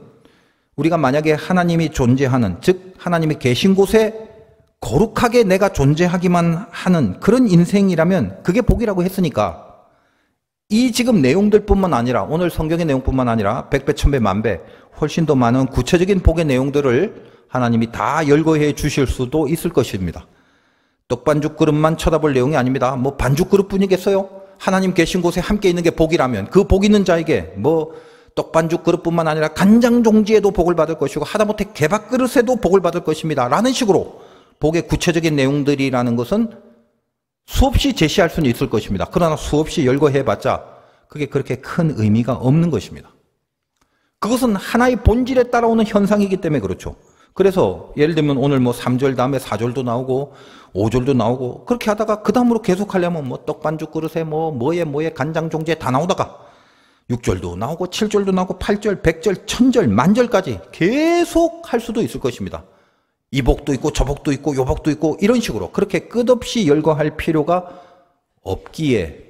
우리가 만약에 하나님이 존재하는, 즉 하나님이 계신 곳에 거룩하게 내가 존재하기만 하는 그런 인생이라면 그게 복이라고 했으니까 이 지금 내용들뿐만 아니라 오늘 성경의 내용뿐만 아니라 백배, 천배, 만배 훨씬 더 많은 구체적인 복의 내용들을 하나님이 다 열거해 주실 수도 있을 것입니다. 떡반죽 그릇만 쳐다볼 내용이 아닙니다. 뭐 반죽 그릇뿐이겠어요? 하나님 계신 곳에 함께 있는 게 복이라면 그 복 있는 자에게 뭐 떡반죽 그릇뿐만 아니라 간장 종지에도 복을 받을 것이고 하다못해 개밥 그릇에도 복을 받을 것입니다. 라는 식으로 복의 구체적인 내용들이라는 것은 수없이 제시할 수는 있을 것입니다. 그러나 수없이 열거해봤자 그게 그렇게 큰 의미가 없는 것입니다. 그것은 하나의 본질에 따라오는 현상이기 때문에 그렇죠. 그래서 예를 들면 오늘 뭐 3절 다음에 4절도 나오고 5절도 나오고 그렇게 하다가 그 다음으로 계속 하려면 뭐 떡반죽 그릇에 뭐에 간장 종지에 다 나오다가 6절도 나오고 7절도 나오고 8절, 100절, 1000절, 만절까지 계속 할 수도 있을 것입니다. 이 복도 있고 저 복도 있고 요 복도 있고 이런 식으로 그렇게 끝없이 열거할 필요가 없기에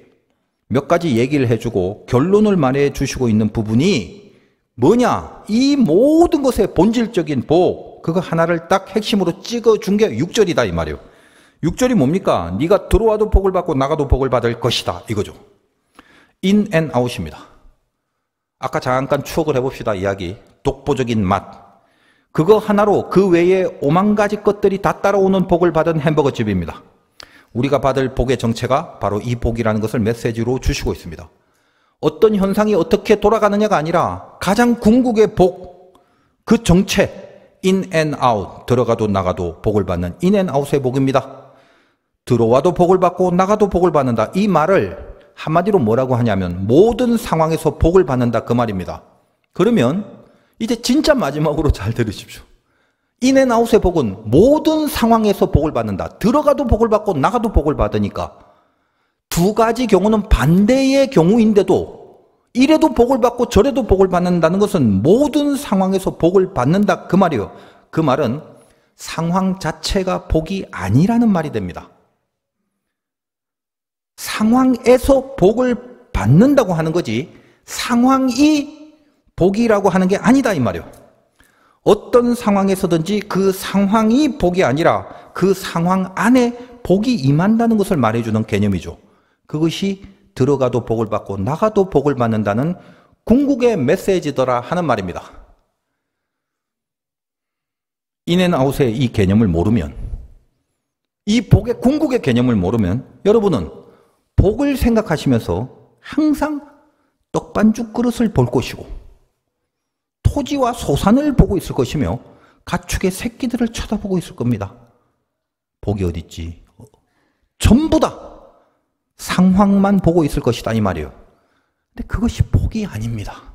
몇 가지 얘기를 해주고 결론을 말해 주시고 있는 부분이 뭐냐? 이 모든 것의 본질적인 복 그거 하나를 딱 핵심으로 찍어준 게 6절이다 이 말이에요. 6절이 뭡니까? 네가 들어와도 복을 받고 나가도 복을 받을 것이다 이거죠. In and out입니다. 아까 잠깐 추억을 해봅시다. 이야기 독보적인 맛 그거 하나로 그 외에 5만 가지 것들이 다 따라오는 복을 받은 햄버거집입니다. 우리가 받을 복의 정체가 바로 이 복이라는 것을 메시지로 주시고 있습니다. 어떤 현상이 어떻게 돌아가느냐가 아니라 가장 궁극의 복, 그 정체, in and out, 들어가도 나가도 복을 받는 in and out의 복입니다. 들어와도 복을 받고 나가도 복을 받는다. 이 말을 한마디로 뭐라고 하냐면 모든 상황에서 복을 받는다 그 말입니다. 그러면 이제 진짜 마지막으로 잘 들으십시오. in and out의 복은 모든 상황에서 복을 받는다. 들어가도 복을 받고 나가도 복을 받으니까 두 가지 경우는 반대의 경우인데도 이래도 복을 받고 저래도 복을 받는다는 것은 모든 상황에서 복을 받는다 그 말이에요. 그 말은 상황 자체가 복이 아니라는 말이 됩니다. 상황에서 복을 받는다고 하는 거지 상황이 복이라고 하는 게 아니다 이 말이에요. 어떤 상황에서든지 그 상황이 복이 아니라 그 상황 안에 복이 임한다는 것을 말해주는 개념이죠. 그것이 들어가도 복을 받고 나가도 복을 받는다는 궁극의 메시지더라 하는 말입니다. 인앤아웃의 이 개념을 모르면 이 복의 궁극의 개념을 모르면 여러분은 복을 생각하시면서 항상 떡반죽 그릇을 볼 것이고 토지와 소산을 보고 있을 것이며 가축의 새끼들을 쳐다보고 있을 겁니다. 복이 어디 있지? 전부 다 상황만 보고 있을 것이다 이 말이에요. 근데 그것이 복이 아닙니다.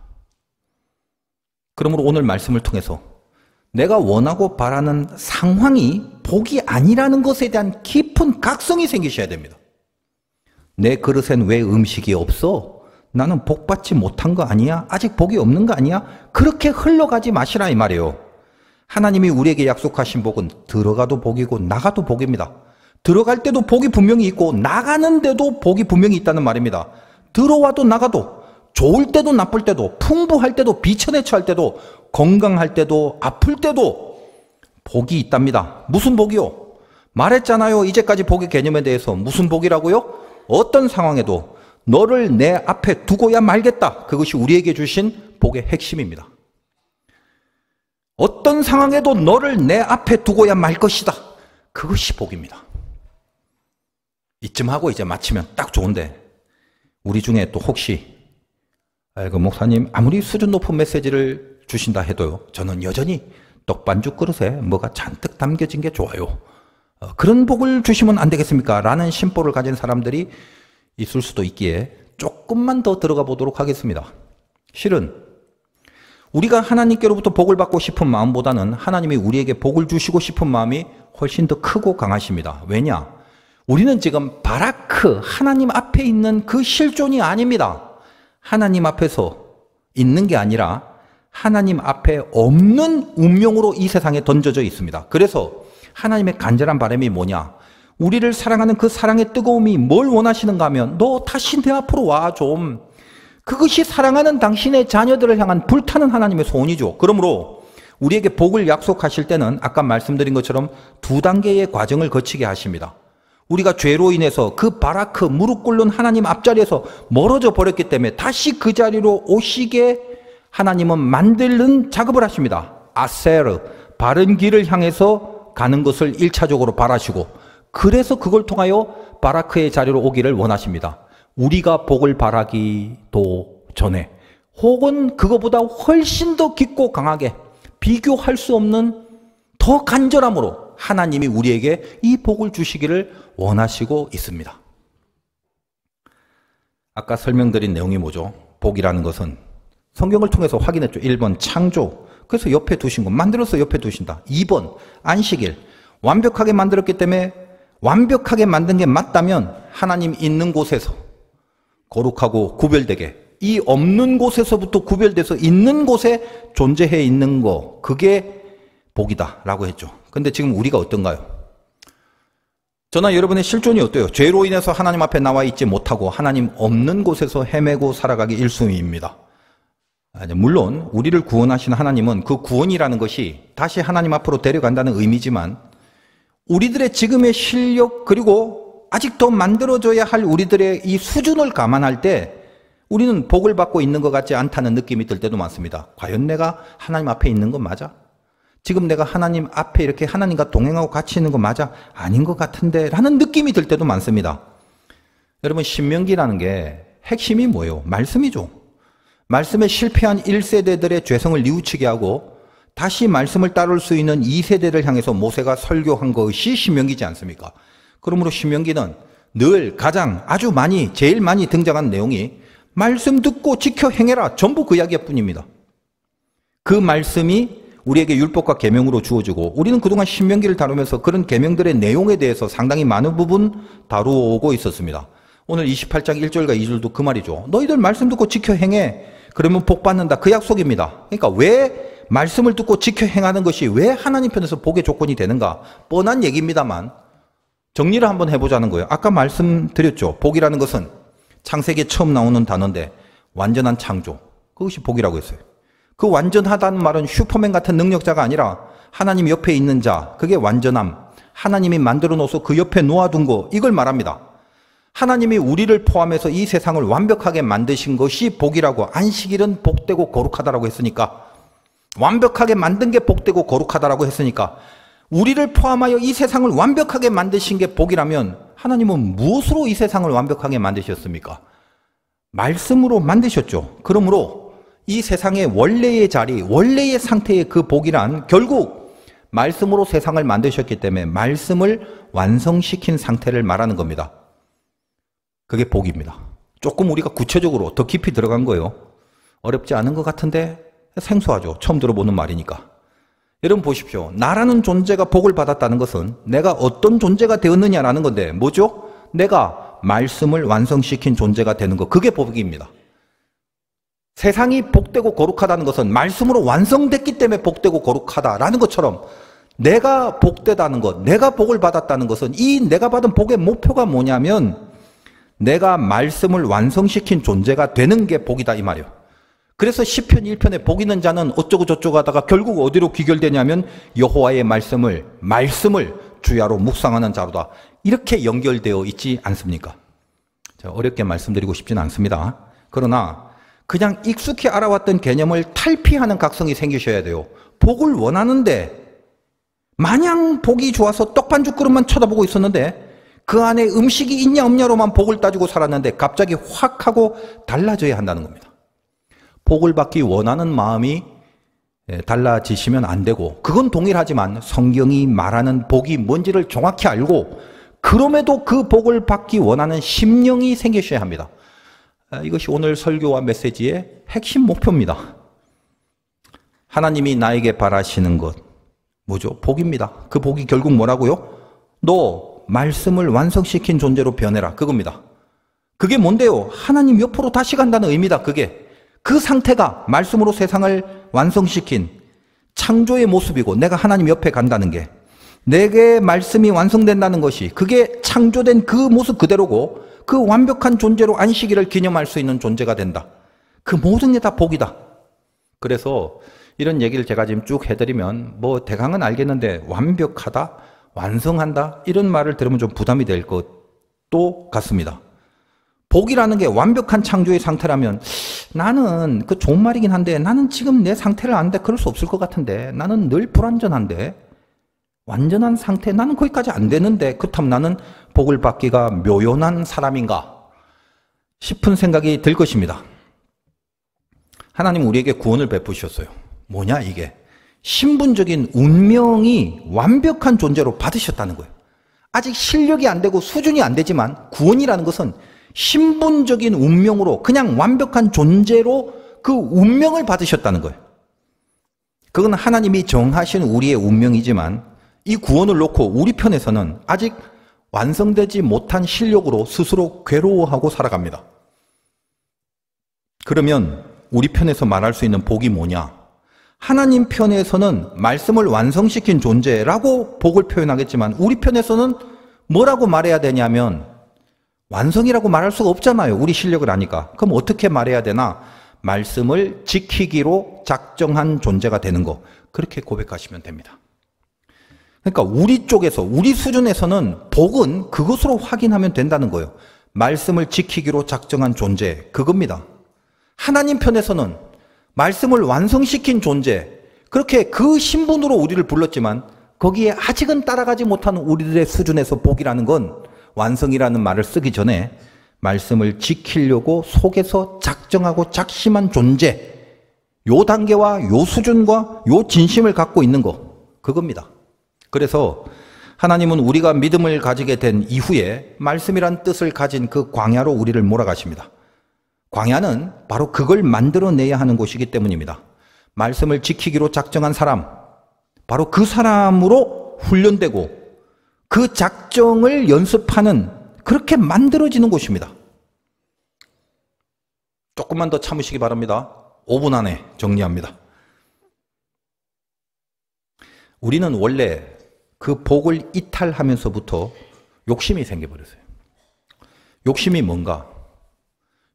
그러므로 오늘 말씀을 통해서 내가 원하고 바라는 상황이 복이 아니라는 것에 대한 깊은 각성이 생기셔야 됩니다. 내 그릇엔 왜 음식이 없어? 나는 복 받지 못한 거 아니야? 아직 복이 없는 거 아니야? 그렇게 흘러가지 마시라 이 말이에요. 하나님이 우리에게 약속하신 복은 들어가도 복이고 나가도 복입니다. 들어갈 때도 복이 분명히 있고 나가는데도 복이 분명히 있다는 말입니다. 들어와도 나가도, 좋을 때도 나쁠 때도, 풍부할 때도 비천해처할 때도, 건강할 때도 아플 때도 복이 있답니다. 무슨 복이요? 말했잖아요. 이제까지 복의 개념에 대해서. 무슨 복이라고요? 어떤 상황에도 너를 내 앞에 두고야 말겠다. 그것이 우리에게 주신 복의 핵심입니다. 어떤 상황에도 너를 내 앞에 두고야 말 것이다. 그것이 복입니다. 이쯤 하고 이제 마치면 딱 좋은데, 우리 중에 또 혹시 그 목사님 아무리 수준 높은 메시지를 주신다 해도요, 저는 여전히 떡반죽 그릇에 뭐가 잔뜩 담겨진 게 좋아요. 그런 복을 주시면 안 되겠습니까? 라는 심보를 가진 사람들이 있을 수도 있기에 조금만 더 들어가 보도록 하겠습니다. 실은 우리가 하나님께로부터 복을 받고 싶은 마음보다는 하나님이 우리에게 복을 주시고 싶은 마음이 훨씬 더 크고 강하십니다. 왜냐? 우리는 지금 바라크, 하나님 앞에 있는 그 실존이 아닙니다. 하나님 앞에서 있는 게 아니라 하나님 앞에 없는 운명으로 이 세상에 던져져 있습니다. 그래서 하나님의 간절한 바람이 뭐냐? 우리를 사랑하는 그 사랑의 뜨거움이 뭘 원하시는가 하면, 너 다시 내 앞으로 와 좀. 그것이 사랑하는 당신의 자녀들을 향한 불타는 하나님의 소원이죠. 그러므로 우리에게 복을 약속하실 때는 아까 말씀드린 것처럼 두 단계의 과정을 거치게 하십니다. 우리가 죄로 인해서 그 바라크, 무릎 꿇는 하나님 앞자리에서 멀어져 버렸기 때문에 다시 그 자리로 오시게 하나님은 만드는 작업을 하십니다. 아세르, 바른 길을 향해서 가는 것을 1차적으로 바라시고, 그래서 그걸 통하여 바라크의 자리로 오기를 원하십니다. 우리가 복을 바라기도 전에, 혹은 그거보다 훨씬 더 깊고 강하게 비교할 수 없는 더 간절함으로 하나님이 우리에게 이 복을 주시기를 원하시고 있습니다. 아까 설명드린 내용이 뭐죠? 복이라는 것은 성경을 통해서 확인했죠. 1번 창조, 그래서 옆에 두신 거, 만들어서 옆에 두신다. 2번 안식일, 완벽하게 만들었기 때문에 완벽하게 만든 게 맞다면 하나님 있는 곳에서 거룩하고 구별되게, 이 없는 곳에서부터 구별돼서 있는 곳에 존재해 있는 거, 그게 복이다 라고 했죠. 근데 지금 우리가 어떤가요? 저나 여러분의 실존이 어때요? 죄로 인해서 하나님 앞에 나와 있지 못하고 하나님 없는 곳에서 헤매고 살아가기 1순위입니다. 물론 우리를 구원하신 하나님은 그 구원이라는 것이 다시 하나님 앞으로 데려간다는 의미지만, 우리들의 지금의 실력, 그리고 아직 더 만들어져야 할 우리들의 이 수준을 감안할 때 우리는 복을 받고 있는 것 같지 않다는 느낌이 들 때도 많습니다. 과연 내가 하나님 앞에 있는 건 맞아? 지금 내가 하나님 앞에 이렇게 하나님과 동행하고 같이 있는 거 맞아? 아닌 것 같은데 라는 느낌이 들 때도 많습니다. 여러분, 신명기라는 게 핵심이 뭐예요? 말씀이죠. 말씀에 실패한 1세대들의 죄성을 뉘우치게 하고 다시 말씀을 따를 수 있는 2세대를 향해서 모세가 설교한 것이 신명기지 않습니까? 그러므로 신명기는 늘 가장 아주 많이, 제일 많이 등장한 내용이 말씀 듣고 지켜 행해라, 전부 그 이야기뿐입니다. 그 말씀이 우리에게 율법과 계명으로 주어지고, 우리는 그동안 신명기를 다루면서 그런 계명들의 내용에 대해서 상당히 많은 부분 다루어오고 있었습니다. 오늘 28장 1절과 2절도 그 말이죠. 너희들 말씀 듣고 지켜 행해, 그러면 복 받는다, 그 약속입니다. 그러니까 왜 말씀을 듣고 지켜 행하는 것이 왜 하나님 편에서 복의 조건이 되는가? 뻔한 얘기입니다만 정리를 한번 해보자는 거예요. 아까 말씀드렸죠. 복이라는 것은 창세기에 처음 나오는 단어인데 완전한 창조, 그것이 복이라고 했어요. 그 완전하다는 말은 슈퍼맨 같은 능력자가 아니라 하나님 옆에 있는 자, 그게 완전함, 하나님이 만들어 놓아서 그 옆에 놓아둔 거, 이걸 말합니다. 하나님이 우리를 포함해서 이 세상을 완벽하게 만드신 것이 복이라고, 안식일은 복되고 거룩하다라고 했으니까, 완벽하게 만든 게 복되고 거룩하다라고 했으니까, 우리를 포함하여 이 세상을 완벽하게 만드신 게 복이라면 하나님은 무엇으로 이 세상을 완벽하게 만드셨습니까? 말씀으로 만드셨죠. 그러므로 이 세상의 원래의 자리, 원래의 상태의 그 복이란 결국 말씀으로 세상을 만드셨기 때문에 말씀을 완성시킨 상태를 말하는 겁니다. 그게 복입니다. 조금 우리가 구체적으로 더 깊이 들어간 거예요. 어렵지 않은 것 같은데 생소하죠. 처음 들어보는 말이니까. 여러분 보십시오. 나라는 존재가 복을 받았다는 것은 내가 어떤 존재가 되었느냐라는 건데 뭐죠? 내가 말씀을 완성시킨 존재가 되는 것. 그게 복입니다. 세상이 복되고 거룩하다는 것은 말씀으로 완성됐기 때문에 복되고 거룩하다라는 것처럼 내가 복되다는 것, 내가 복을 받았다는 것은 이 내가 받은 복의 목표가 뭐냐면 내가 말씀을 완성시킨 존재가 되는 게 복이다 이 말이에요. 그래서 시편 1편에 복 있는 자는 어쩌고 저쩌고 하다가 결국 어디로 귀결되냐면 여호와의 말씀을 주야로 묵상하는 자로다. 이렇게 연결되어 있지 않습니까? 자, 어렵게 말씀드리고 싶지는 않습니다. 그러나 그냥 익숙히 알아왔던 개념을 탈피하는 각성이 생기셔야 돼요. 복을 원하는데 마냥 복이 좋아서 떡반죽 그릇만 쳐다보고 있었는데 그 안에 음식이 있냐 없냐로만 복을 따지고 살았는데 갑자기 확 하고 달라져야 한다는 겁니다. 복을 받기 원하는 마음이 달라지시면 안 되고 그건 동일하지만 성경이 말하는 복이 뭔지를 정확히 알고 그럼에도 그 복을 받기 원하는 심령이 생기셔야 합니다. 이것이 오늘 설교와 메시지의 핵심 목표입니다. 하나님이 나에게 바라시는 것 뭐죠? 복입니다. 그 복이 결국 뭐라고요? 너 말씀을 완성시킨 존재로 변해라. 그겁니다. 그게 뭔데요? 하나님 옆으로 다시 간다는 의미다. 그게 그 상태가 말씀으로 세상을 완성시킨 창조의 모습이고 내가 하나님 옆에 간다는 게 내게 말씀이 완성된다는 것이 그게 창조된 그 모습 그대로고 그 완벽한 존재로 안식일을 기념할 수 있는 존재가 된다. 그 모든 게 다 복이다. 그래서 이런 얘기를 제가 지금 쭉 해드리면 뭐 대강은 알겠는데 완벽하다, 완성한다 이런 말을 들으면 좀 부담이 될 것도 같습니다. 복이라는 게 완벽한 창조의 상태라면 나는 그 좋은 말이긴 한데 나는 지금 내 상태를 아는데 그럴 수 없을 것 같은데 나는 늘 불완전한데 완전한 상태 나는 거기까지 안 되는데 그렇다면 나는 복을 받기가 묘연한 사람인가 싶은 생각이 들 것입니다. 하나님 우리에게 구원을 베푸셨어요. 뭐냐 이게? 신분적인 운명이 완벽한 존재로 받으셨다는 거예요. 아직 실력이 안 되고 수준이 안 되지만 구원이라는 것은 신분적인 운명으로 그냥 완벽한 존재로 그 운명을 받으셨다는 거예요. 그건 하나님이 정하신 우리의 운명이지만 이 구원을 놓고 우리 편에서는 아직 완성되지 못한 실력으로 스스로 괴로워하고 살아갑니다. 그러면 우리 편에서 말할 수 있는 복이 뭐냐? 하나님 편에서는 말씀을 완성시킨 존재라고 복을 표현하겠지만 우리 편에서는 뭐라고 말해야 되냐면 완성이라고 말할 수가 없잖아요. 우리 실력을 아니까. 그럼 어떻게 말해야 되나? 말씀을 지키기로 작정한 존재가 되는 거. 그렇게 고백하시면 됩니다. 그러니까 우리 쪽에서 우리 수준에서는 복은 그것으로 확인하면 된다는 거예요. 말씀을 지키기로 작정한 존재 그겁니다. 하나님 편에서는 말씀을 완성시킨 존재 그렇게 그 신분으로 우리를 불렀지만 거기에 아직은 따라가지 못하는 우리들의 수준에서 복이라는 건 완성이라는 말을 쓰기 전에 말씀을 지키려고 속에서 작정하고 작심한 존재 요 단계와 요 수준과 요 진심을 갖고 있는 거 그겁니다. 그래서 하나님은 우리가 믿음을 가지게 된 이후에 말씀이란 뜻을 가진 그 광야로 우리를 몰아가십니다. 광야는 바로 그걸 만들어내야 하는 곳이기 때문입니다. 말씀을 지키기로 작정한 사람, 바로 그 사람으로 훈련되고 그 작정을 연습하는 그렇게 만들어지는 곳입니다. 조금만 더 참으시기 바랍니다. 5분 안에 정리합니다. 우리는 원래 그 복을 이탈하면서부터 욕심이 생겨버렸어요. 욕심이 뭔가?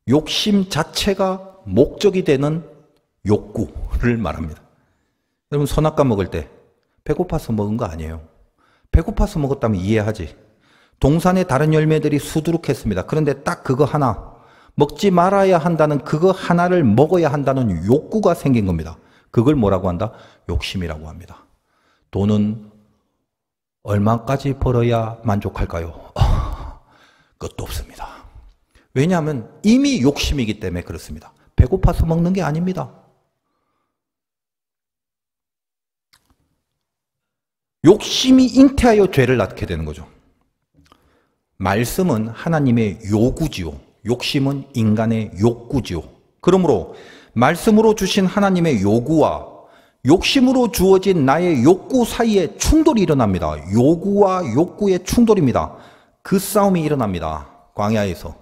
욕심 자체가 목적이 되는 욕구를 말합니다. 여러분 선악과 먹을 때 배고파서 먹은 거 아니에요. 배고파서 먹었다면 이해하지. 동산의 다른 열매들이 수두룩했습니다. 그런데 딱 그거 하나 먹지 말아야 한다는 그거 하나를 먹어야 한다는 욕구가 생긴 겁니다. 그걸 뭐라고 한다? 욕심이라고 합니다. 돈은 얼마까지 벌어야 만족할까요? 끝도 없습니다. 왜냐하면 이미 욕심이기 때문에 그렇습니다. 배고파서 먹는 게 아닙니다. 욕심이 잉태하여 죄를 낳게 되는 거죠. 말씀은 하나님의 요구지요. 욕심은 인간의 욕구지요. 그러므로 말씀으로 주신 하나님의 요구와 욕심으로 주어진 나의 욕구 사이에 충돌이 일어납니다. 요구와 욕구의 충돌입니다. 그 싸움이 일어납니다. 광야에서.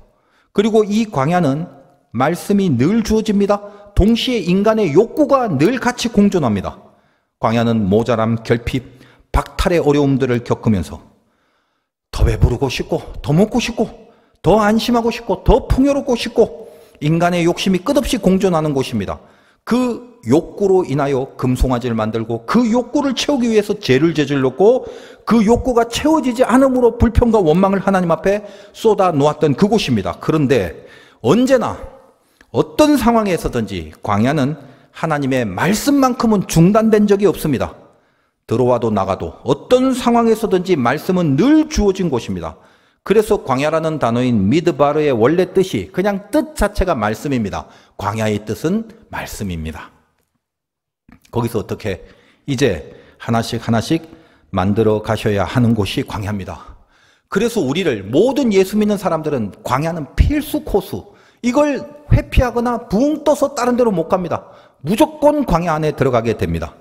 그리고 이 광야는 말씀이 늘 주어집니다. 동시에 인간의 욕구가 늘 같이 공존합니다. 광야는 모자람, 결핍, 박탈의 어려움들을 겪으면서 더 배부르고 싶고, 더 먹고 싶고, 더 안심하고 싶고, 더 풍요롭고 싶고, 인간의 욕심이 끝없이 공존하는 곳입니다. 그 욕구로 인하여 금송아지를 만들고, 그 욕구를 채우기 위해서 죄를 저질렀고, 그 욕구가 채워지지 않음으로 불평과 원망을 하나님 앞에 쏟아 놓았던 그곳입니다. 그런데 언제나 어떤 상황에서든지 광야는 하나님의 말씀만큼은 중단된 적이 없습니다. 들어와도 나가도 어떤 상황에서든지 말씀은 늘 주어진 곳입니다. 그래서 광야라는 단어인 미드바르의 원래 뜻이 그냥 뜻 자체가 말씀입니다. 광야의 뜻은 말씀입니다. 거기서 어떻게 이제 하나씩 하나씩 만들어 가셔야 하는 곳이 광야입니다. 그래서 우리를 모든 예수 믿는 사람들은 광야는 필수 코스, 이걸 회피하거나 붕 떠서 다른 데로 못 갑니다. 무조건 광야 안에 들어가게 됩니다.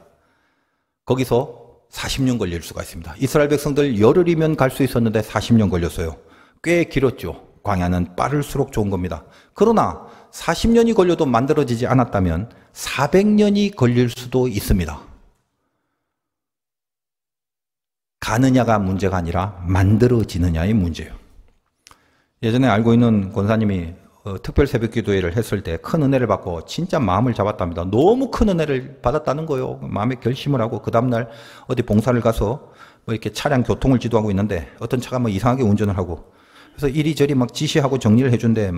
거기서 40년 걸릴 수가 있습니다. 이스라엘 백성들 열흘이면 갈 수 있었는데 40년 걸렸어요. 꽤 길었죠. 광야는 빠를수록 좋은 겁니다. 그러나 40년이 걸려도 만들어지지 않았다면 400년이 걸릴 수도 있습니다. 가느냐가 문제가 아니라 만들어지느냐의 문제예요. 예전에 알고 있는 권사님이 특별 새벽 기도회를 했을 때 큰 은혜를 받고 진짜 마음을 잡았답니다. 너무 큰 은혜를 받았다는 거예요. 마음에 결심을 하고 그 다음날 어디 봉사를 가서 뭐 이렇게 차량 교통을 지도하고 있는데 어떤 차가 뭐 이상하게 운전을 하고, 그래서 이리저리 막 지시하고 정리를 해준데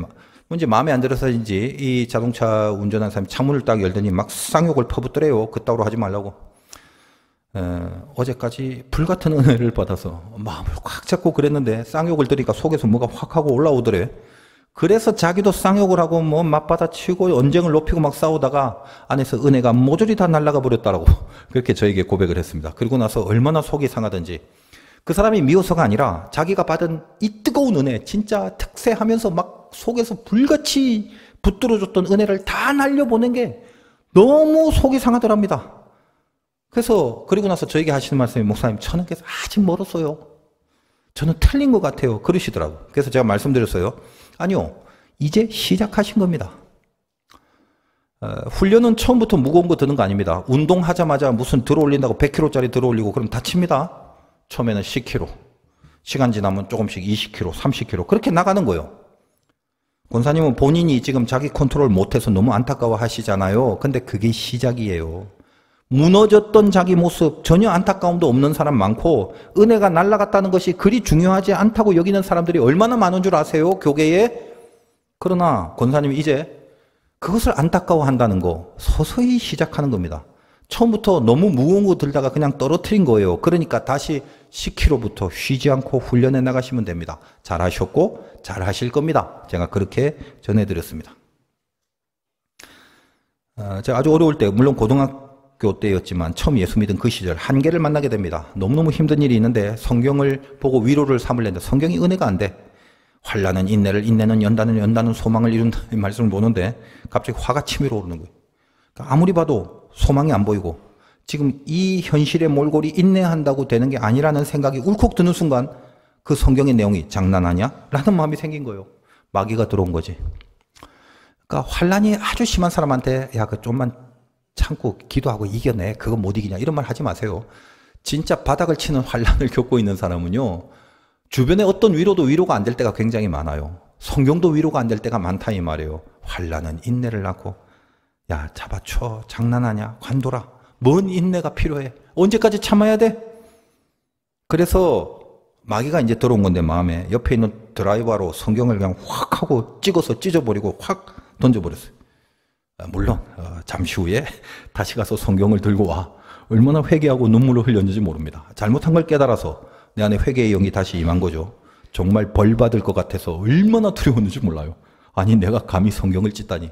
뭔지 마음에 안 들어서인지 이 자동차 운전하는 사람이 창문을 딱 열더니 막 쌍욕을 퍼붓더래요. 그따위로 하지 말라고. 어제까지 불같은 은혜를 받아서 마음을 꽉 잡고 그랬는데 쌍욕을 들으니까 속에서 뭐가 확 하고 올라오더래. 그래서 자기도 쌍욕을 하고 뭐 맞받아치고 언쟁을 높이고 막 싸우다가 안에서 은혜가 모조리 다 날아가 버렸다라고 그렇게 저에게 고백을 했습니다. 그리고 나서 얼마나 속이 상하든지, 그 사람이 미워서가 아니라 자기가 받은 이 뜨거운 은혜, 진짜 특세하면서 막 속에서 불같이 붙들어줬던 은혜를 다 날려보낸 게 너무 속이 상하더랍니다. 그래서 그리고 나서 저에게 하시는 말씀이, 목사님 저는께서 아직 멀었어요. 저는 틀린 것 같아요. 그러시더라고요. 그래서 제가 말씀드렸어요. 아니요, 이제 시작하신 겁니다. 훈련은 처음부터 무거운 거 드는 거 아닙니다. 운동하자마자 무슨 들어올린다고 100kg짜리 들어올리고 그럼 다칩니다. 처음에는 10kg, 시간 지나면 조금씩 20kg, 30kg 그렇게 나가는 거예요. 권사님은 본인이 지금 자기 컨트롤 못해서 너무 안타까워 하시잖아요. 근데 그게 시작이에요. 무너졌던 자기 모습, 전혀 안타까움도 없는 사람 많고 은혜가 날아갔다는 것이 그리 중요하지 않다고 여기는 사람들이 얼마나 많은 줄 아세요? 교계에. 그러나 권사님이 이제 그것을 안타까워한다는 거 서서히 시작하는 겁니다. 처음부터 너무 무거운 거 들다가 그냥 떨어뜨린 거예요. 그러니까 다시 10kg부터 쉬지 않고 훈련해 나가시면 됩니다. 잘하셨고 잘하실 겁니다. 제가 그렇게 전해드렸습니다. 제가 아주 어려울 때, 물론 고등학교 때였지만 처음 예수 믿은 그 시절 한계를 만나게 됩니다. 너무너무 힘든 일이 있는데 성경을 보고 위로를 삼으려는데 성경이 은혜가 안 돼. 환난은 인내를, 인내는 연단은, 연단은 소망을 이룬다, 이 말씀을 보는데 갑자기 화가 치밀어 오르는 거예요. 그러니까 아무리 봐도 소망이 안 보이고 지금 이 현실의 몰골이 인내한다고 되는 게 아니라는 생각이 울컥 드는 순간 그 성경의 내용이 장난하냐? 라는 마음이 생긴 거예요. 마귀가 들어온 거지. 그러니까 환난이 아주 심한 사람한테 야, 그 좀만 참고 기도하고 이겨내. 그거 못 이기냐. 이런 말 하지 마세요. 진짜 바닥을 치는 환난을 겪고 있는 사람은요, 주변에 어떤 위로도 위로가 안 될 때가 굉장히 많아요. 성경도 위로가 안 될 때가 많다 이 말이에요. 환난은 인내를 낳고, 야 잡아쳐, 장난하냐, 관둬라. 뭔 인내가 필요해. 언제까지 참아야 돼? 그래서 마귀가 이제 들어온 건데 마음에 옆에 있는 드라이버로 성경을 그냥 확 하고 찍어서 찢어버리고 확 던져버렸어요. 물론 잠시 후에 다시 가서 성경을 들고 와. 얼마나 회개하고 눈물을 흘렸는지 모릅니다. 잘못한 걸 깨달아서 내 안에 회개의 영이 다시 임한 거죠. 정말 벌 받을 것 같아서 얼마나 두려웠는지 몰라요. 아니 내가 감히 성경을 찢다니.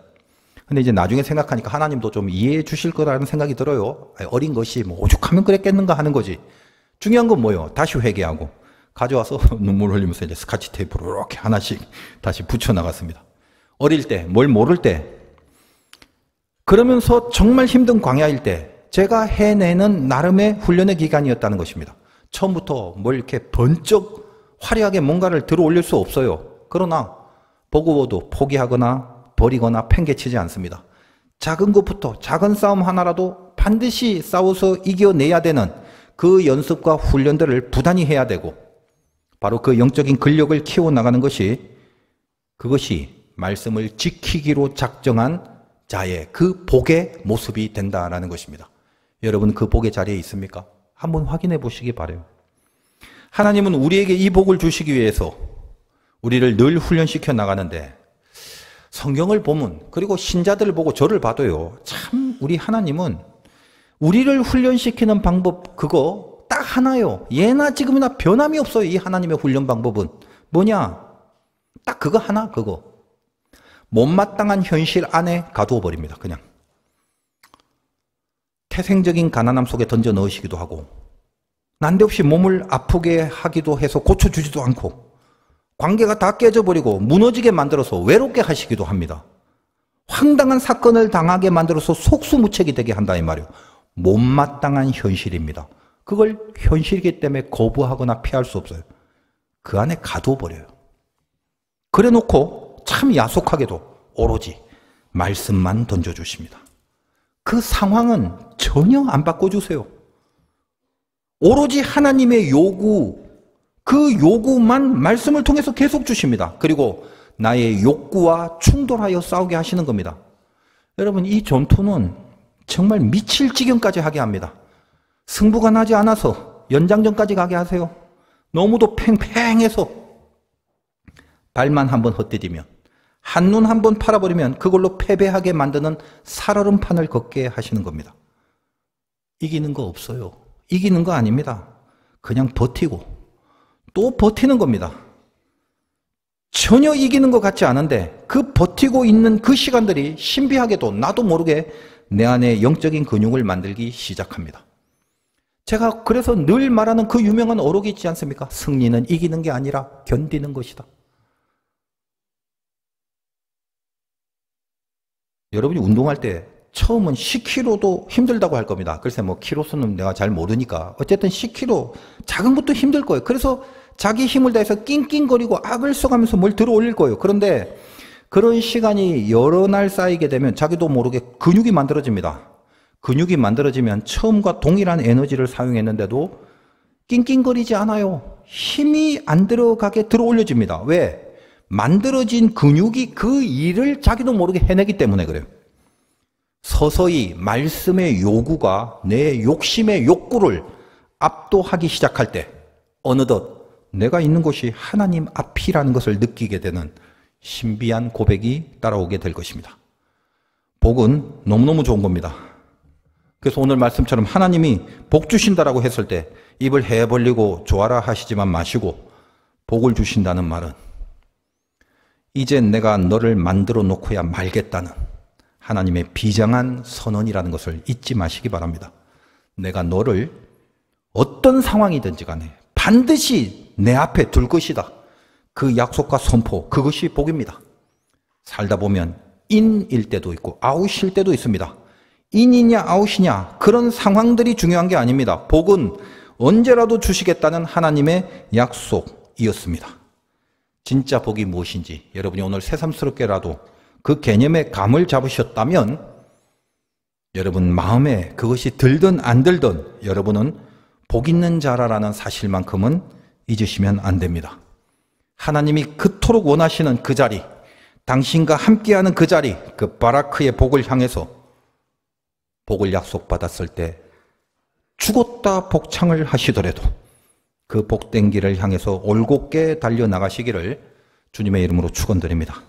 근데 이제 나중에 생각하니까 하나님도 좀 이해해 주실 거라는 생각이 들어요. 어린 것이 뭐 오죽하면 그랬겠는가 하는 거지. 중요한 건 뭐예요? 다시 회개하고 가져와서 눈물 흘리면서 이제 스카치 테이프로 이렇게 하나씩 다시 붙여나갔습니다. 어릴 때, 뭘 모를 때, 그러면서 정말 힘든 광야일 때 제가 해내는 나름의 훈련의 기간이었다는 것입니다. 처음부터 뭘 이렇게 번쩍 화려하게 뭔가를 들어 올릴 수 없어요. 그러나 버거워도 포기하거나 버리거나 팽개치지 않습니다. 작은 것부터 작은 싸움 하나라도 반드시 싸워서 이겨내야 되는 그 연습과 훈련들을 부단히 해야 되고, 바로 그 영적인 근력을 키워나가는 것이, 그것이 말씀을 지키기로 작정한 자의 그 복의 모습이 된다라는 것입니다. 여러분, 그 복의 자리에 있습니까? 한번 확인해 보시기 바라요. 하나님은 우리에게 이 복을 주시기 위해서 우리를 늘 훈련시켜 나가는데, 성경을 보면, 그리고 신자들을 보고 저를 봐도요, 참 우리 하나님은 우리를 훈련시키는 방법, 그거 딱 하나요. 예나 지금이나 변함이 없어요. 이 하나님의 훈련 방법은 뭐냐? 딱 그거 하나, 그거. 못마땅한 현실 안에 가두어 버립니다. 그냥 태생적인 가난함 속에 던져 넣으시기도 하고, 난데없이 몸을 아프게 하기도 해서 고쳐주지도 않고, 관계가 다 깨져버리고 무너지게 만들어서 외롭게 하시기도 합니다. 황당한 사건을 당하게 만들어서 속수무책이 되게 한다 이 말이에요. 못마땅한 현실입니다. 그걸 현실이기 때문에 거부하거나 피할 수 없어요. 그 안에 가두어 버려요. 그래 놓고 참 야속하게도 오로지 말씀만 던져주십니다. 그 상황은 전혀 안 바꿔주세요. 오로지 하나님의 요구, 그 요구만 말씀을 통해서 계속 주십니다. 그리고 나의 욕구와 충돌하여 싸우게 하시는 겁니다. 여러분, 이 전투는 정말 미칠 지경까지 하게 합니다. 승부가 나지 않아서 연장전까지 가게 하세요. 너무도 팽팽해서 발만 한번 헛디디면, 한눈 한번 팔아버리면 그걸로 패배하게 만드는 살얼음판을 걷게 하시는 겁니다. 이기는 거 없어요. 이기는 거 아닙니다. 그냥 버티고 또 버티는 겁니다. 전혀 이기는 것 같지 않은데 그 버티고 있는 그 시간들이 신비하게도 나도 모르게 내 안에 영적인 근육을 만들기 시작합니다. 제가 그래서 늘 말하는 그 유명한 어록이 있지 않습니까? 승리는 이기는 게 아니라 견디는 것이다. 여러분이 운동할 때 처음은 10kg도 힘들다고 할 겁니다. 글쎄 뭐 키로수는 내가 잘 모르니까 어쨌든 10kg 작은 것도 힘들 거예요. 그래서 자기 힘을 다해서 낑낑거리고 악을 써가면서 뭘 들어 올릴 거예요. 그런데 그런 시간이 여러 날 쌓이게 되면 자기도 모르게 근육이 만들어집니다. 근육이 만들어지면 처음과 동일한 에너지를 사용했는데도 낑낑거리지 않아요. 힘이 안 들어가게 들어 올려집니다. 왜? 만들어진 근육이 그 일을 자기도 모르게 해내기 때문에 그래요. 서서히 말씀의 요구가 내 욕심의 욕구를 압도하기 시작할 때 어느덧 내가 있는 곳이 하나님 앞이라는 것을 느끼게 되는 신비한 고백이 따라오게 될 것입니다. 복은 너무너무 좋은 겁니다. 그래서 오늘 말씀처럼 하나님이 복 주신다라고 했을 때 입을 해 벌리고 좋아라 하시지만 마시고, 복을 주신다는 말은 이제 내가 너를 만들어 놓고야 말겠다는 하나님의 비장한 선언이라는 것을 잊지 마시기 바랍니다. 내가 너를 어떤 상황이든지 간에 반드시 내 앞에 둘 것이다. 그 약속과 선포, 그것이 복입니다. 살다 보면 인일 때도 있고 아웃일 때도 있습니다. 인이냐 아웃이냐 그런 상황들이 중요한 게 아닙니다. 복은 언제라도 주시겠다는 하나님의 약속이었습니다. 진짜 복이 무엇인지 여러분이 오늘 새삼스럽게라도 그 개념의 감을 잡으셨다면, 여러분 마음에 그것이 들든 안 들든 여러분은 복 있는 자라라는 사실만큼은 잊으시면 안 됩니다. 하나님이 그토록 원하시는 그 자리, 당신과 함께하는 그 자리, 그 바라크의 복을 향해서 복을 약속받았을 때 죽었다 복창을 하시더라도 그 복된 길을 향해서 올곧게 달려나가시기를 주님의 이름으로 축원드립니다.